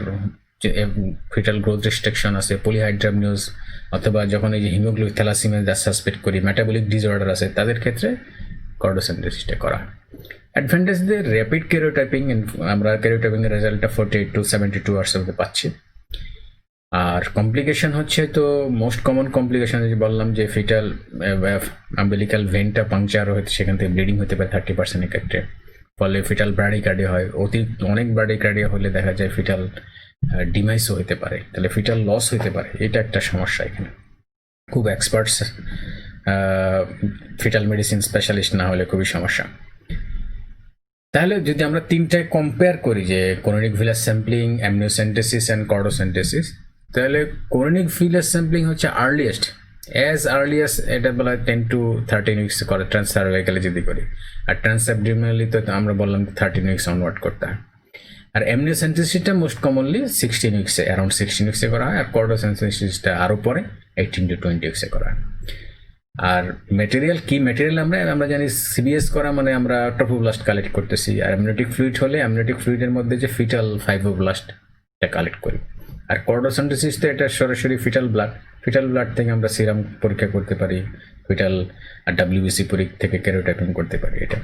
A: ফিটাল গ্রোথ রেস্ট্রিকশন আছে, পলিহাইড্রামনিউজ, অথবা যখন এই যে হিমোগ্লোবিন থ্যালাসেমিয়া সাসপেক্ট করি, মেটাবলিক ডিসঅর্ডার আছে, তাদের ক্ষেত্রে কর্ডোসেন্টেসিসটা করা হয়। অ্যাডভান্টেজ দিয়ে র্যাপিড ক্যারোটাইপিং, আমরা ক্যারোটাইপিং এর রেজাল্টটা 48 to 72 আওয়ার্সের মধ্যে পাচ্ছি। আর কমপ্লিকেশন হচ্ছে তো মোস্ট কমন কমপ্লিকেশন যে বললাম, যে ফিটাল আম্বিলিক্যাল ভেনটা পাংচার হতে, সেখান থেকে ব্লিডিং হতে পারে 30% ক্ষেত্রে, ফলে ফিটাল ব্রাডিকার্ডিয়া হয়। অনেক ব্রাডিকার্ডিয়া হলে দেখা যায় ফিটাল ডিমাইসও হতে পারে, তাহলে ফিটাল লস হতে পারে। এটা একটা সমস্যা এখানে। খুব এক্সপার্টস ফিটাল মেডিসিন স্পেশালিস্ট না হলে খুবই সমস্যা। তাহলে যদি আমরা তিনটায় কম্পেয়ার করি, যে chorionic villus sampling, amniocentesis and cordocentesis, তাহলে কোরোনিক ভিলাস স্যাম্পলিং হচ্ছে আর্লিয়েস্ট, অ্যাজ আর্লিয়েস্ট এটা বলা হয় 10 to 13 উইক্স করে ট্রান্সসার্ভাইকালে যদি করি, আর ট্রান্সঅ্যাবডোমিনালি তো আমরা বললাম 13 উইক্স অনওয়ার্ড করতে হয়। আর অ্যামনিওসেন্টেসিসটা মোস্ট কমনলি 16 উইক্সে, অ্যারাউন্ড 16 উইক্সে করা হয়। আর কর্ডোসেন্টেসিসটা আরও পরে 18 to 20 উইক্সে করা হয়। আর ম্যাটেরিয়াল কি ম্যাটেরিয়াল আমরা জানি, সিবিএস করা মানে আমরা ট্রোফোব্লাস্ট কালেক্ট করতেছি, আর অ্যামনিওটিক ফ্লুইড হলে অ্যামনিওটিক ফ্লুইডের মধ্যে যে ফিটাল ফাইব্রোব্লাস্টটা কালেক্ট করি। আর কর্ডোসেন্টেসিস তো এটা সরাসরি ফিটাল ব্লাড থেকে আমরা সিরাম পরীক্ষা করতে পারি, ফিটাল আর ডাব্লিউবিসি পরীক্ষা থেকে ক্যারোটাইপিং করতে পারি এটা।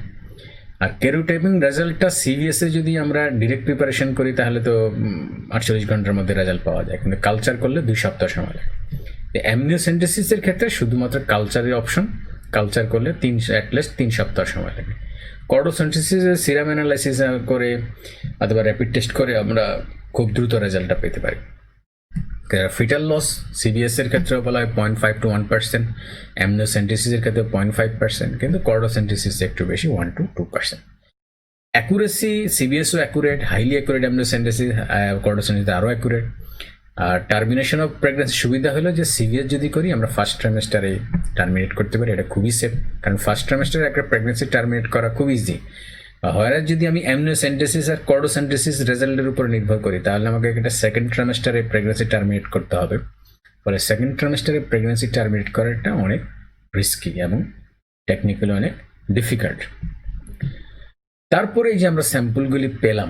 A: আর ক্যারোটাইপিং রেজাল্টটা সিভিএস এ যদি আমরা ডিরেক্ট প্রিপারেশন করি তাহলে তো 48 ঘন্টার মধ্যে রেজাল্ট পাওয়া যায়, কিন্তু কালচার করলে 2 সপ্তাহ সময় লাগে। অ্যামনিওসেন্টেসিসের ক্ষেত্রে শুধুমাত্র কালচারের অপশন, কালচার করলে অ্যাটলিস্ট 3 সপ্তাহ সময় লাগে। কর্ডোসেন্টেসিসের সিরাম অ্যানালাইসিস করে অথবা র্যাপিড টেস্ট করে আমরা খুব দ্রুত রেজাল্টটা পেতে পারি। ফিটাল লস সিবিএস এর ক্ষেত্রে বলা হয় 0.5 to 1%, অ্যামনিওসেন্টেসিসের ক্ষেত্রে 0.5%, কিন্তু কর্ডোসেন্টেসিস একটু বেশি 1 to 2%। অ্যাকুরেসি সিবিএসও accurate, highly accurate amniocentesis, cordocentesis আরও অ্যাকুরেট। আর টার্মিনেশন অফ প্রেগনেন্সি সুবিধা হলো যে সিভিএস যদি করি আমরা ফার্স্ট ট্রাইমেস্টারে টার্মিনেট করতে পারি, এটা খুবই সেফ, কারণ ফার্স্ট ট্রাইমেস্টারে একটা প্রেগনেন্সি টার্মিনেট করা খুব ইজি। হয়রাজ যদি আমি অ্যামনিওসেন্টেসিস আর কর্ডোসেন্টেসিস রেজাল্টের উপর নির্ভর করি তাহলে আমাকে একটা সেকেন্ড ট্রাইমেস্টারে প্রেগনেন্সি টার্মিনেট করতে হবে, ফলে সেকেন্ড ট্রাইমেস্টারে প্রেগনেন্সি টার্মিনেট করাটা অনেক রিস্কি এবং টেকনিক্যালি অনেক ডিফিকাল্ট। তারপরে এই যে আমরা স্যাম্পলগুলি পেলাম,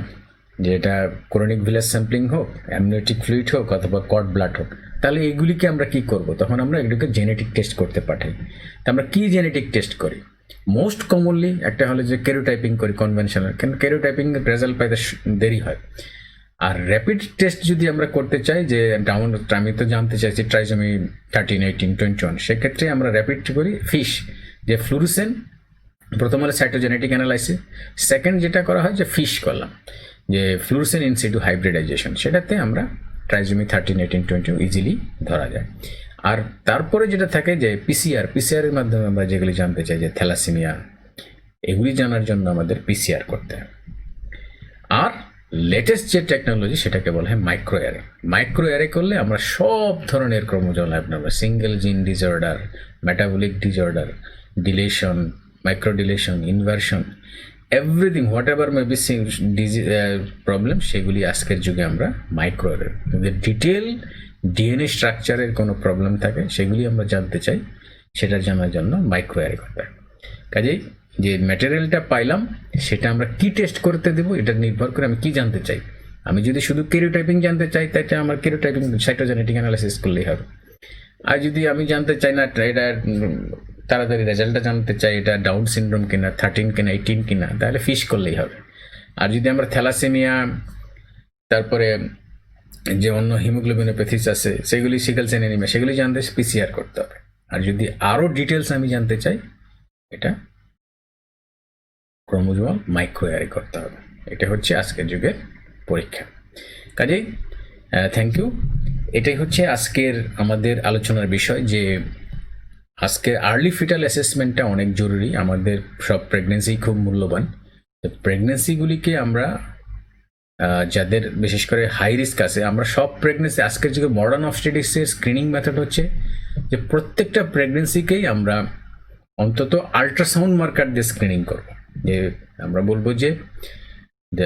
A: যে এটা ক্রনিক ভিলাস স্যাম্পলিং হোক, অ্যামনিওটিক ফ্লুইড হোক অথবা কর্ড ব্লাড হোক, তাহলে এগুলিকে আমরা কি করব, তখন আমরা এগুলোকে জেনেটিক টেস্ট করতে পাঠাই। তা আমরা কি জেনেটিক টেস্ট করি? মোস্ট কমনলি একটা হলো যে ক্যারিওটাইপিং করি কনভেনশনাল, কিন্তু ক্যারিওটাইপিং রেজাল্ট পাইতে দেরি হয়। আর র্যাপিড টেস্ট যদি আমরা করতে চাই, যে আমি তো জানতে চাইছি ট্রাইজোমি 13, 18, 21, সেক্ষেত্রে আমরা র্যাপিড করি ফিশ, যে ফ্লুরোসেন্ট প্রথম হলো সাইটোজেনেটিক অ্যানালাইসিস, সেকেন্ড যেটা করা হয় যে ফিশ করলাম যে ফ্লুরোসেন্ট ইন সিটু হাইব্রিডাইজেশন, সেটাতে আমরা ট্রাইজোমি 13, 18, 20 ইজিলি ধরা যায়। আর তারপরে যেটা থাকে যে পিসিআর এর মাধ্যমে আমরা যেগুলি জানতে চাই যে থ্যালাসেমিয়া, এগুলি জানার জন্য আমাদের পিসিআর করতে হয়। আর লেটেস্ট যে টেকনোলজি সেটাকে বলা হয় মাইক্রো অ্যারে করলে আমরা সব ধরনের chromosome abnormal, single gene disorder, metabolic disorder, deletion, micro deletion, inversion, everything what ever may be problem, সেগুলি আজকের যুগে আমরা মাইক্রো অ্যারে, ডিটেল ডিএনএ স্ট্রাকচারের কোনো প্রবলেম থাকে সেগুলি আমরা জানতে চাই, সেটা জানার জন্য মাইক্রো অ্যারে করতে হয়। কাজেই যে ম্যাটেরিয়ালটা পাইলাম সেটা আমরা কি টেস্ট করতে দেবো এটা নির্ভর করে আমি কি জানতে চাই। আমি যদি শুধু ক্যারিওটাইপিং জানতে চাই তাইতে আমার ক্যারিওটাইপিং সাইটোজেনেটিক অ্যানালাইসিস করলেই হবে। আর যদি আমি জানতে চাই না এটা তাড়াতাড়ি রেজাল্টটা জানতে চাই এটা ডাউন সিনড্রোম কিনা, 13 কিনা, 18 কিনা, তাহলে ফিশ করলেই হবে। আর যদি আমরা থ্যালাসেমিয়া, তারপরে যে অন্য হিমোগ্লোবিনোপ্যাথিস আছে সেগুলি, সিকেল সেল অ্যানিমিয়া, সেগুলি জানতে পিসিআর করতে হবে। আর যদি আরও ডিটেলস আমি জানতে চাই এটা ক্রোমোজোমাল মাইক্রো অ্যারে করতে হবে। এটা হচ্ছে আজকের যুগের পরীক্ষা। কাজেই থ্যাংক ইউ। এটাই হচ্ছে আজকের আমাদের আলোচনার বিষয়, যে আজকে আর্লি ফিটাল অ্যাসেসমেন্টটা অনেক জরুরি। আমাদের সব প্রেগনেন্সি খুব মূল্যবান, তো প্রেগনেন্সিগুলিকে আমরা যাদের বিশেষ করে হাই রিস্ক আছে, আমরা সব প্রেগনেন্সি আজকের যুগে মডার্ন অবস্টেটিক্সের স্ক্রিনিং মেথড হচ্ছে যে প্রত্যেকটা প্রেগনেন্সিকেই আমরা অন্তত আল্ট্রাসাউন্ড মার্কার দিয়ে স্ক্রিনিং করব। যে আমরা বলবো যে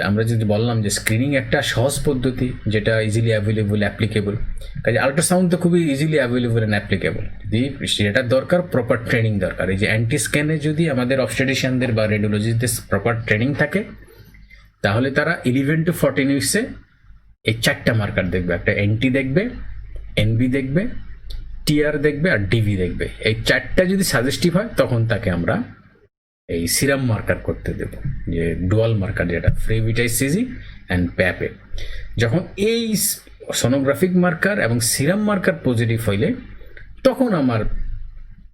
A: আমরা যদি বললাম যে স্ক্রিনিং একটা সহজ পদ্ধতি যেটা ইজিলি অ্যাভেলেবল, অ্যাপ্লিকেবল, কাজে আল্ট্রাসাউন্ড তো খুবই ইজিলি অ্যাভেলেবল অ্যান্ড অ্যাপ্লিকেবল। যদি সেটার দরকার প্রপার ট্রেনিং দরকার। এই যে অ্যান্টি স্ক্যানে যদি আমাদের অবস্টেটিশিয়ানদের বা রেডিওলজিস্টদের প্রপার ট্রেনিং থাকে তাহলে তারা 11 to 14 উইক্সে এই 4টা মার্কার দেখবে, একটা এনটি দেখবে, এনবি দেখবে, টিআর দেখবে আর ডিভি দেখবে। এই 4টা যদি সাজেস্টিভ হয় তখন তাকে আমরা এই সিরাম মার্কার করতে দেব, যে ডুয়াল মার্কার যেটা ফ্রেভিটাইজ সিজি অ্যান্ড প্যাপে। যখন এই সোনোগ্রাফিক মার্কার এবং সিরাম মার্কার পজিটিভ হইলে তখন আমার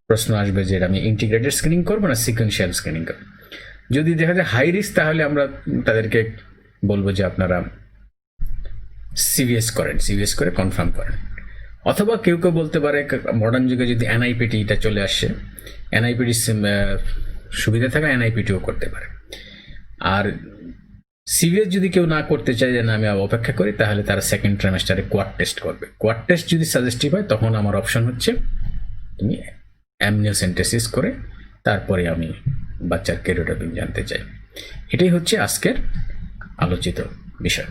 A: প্রশ্ন আসবে যে আমি ইন্টিগ্রেটেড স্ক্রিনিং করবো না সিকোয়েন্সিয়াল স্ক্রিনিং করবো। যদি দেখা যায় হাই রিস্ক তাহলে আমরা তাদেরকে বলবো যে আপনারা সিভিএস করে কনফার্ম করেন। অথবা কেউ কেউ বলতে পারে মডার্ন যুগে যদি এনআইপিটিটা চলে আসছে, এনআইপিটি সুবিধা থাকা এনআইপিটিও করতে পারে। আর সিভিএস যদি কেউ না করতে চায় যে না আমি অপেক্ষা করি, তাহলে তারা সেকেন্ড ট্রাইমেস্টারে কোয়াড টেস্ট করবে। কোয়াড টেস্ট যদি সাজেস্টিভ হয় তখন আমার অপশন হচ্ছে তুমি অ্যামনিওসেন্টেসিস করে তারপরে আমি বাচ্চার ক্যারিওটাইপিং জানতে চাই। এটাই হচ্ছে আজকের আলোচিত বিষয়।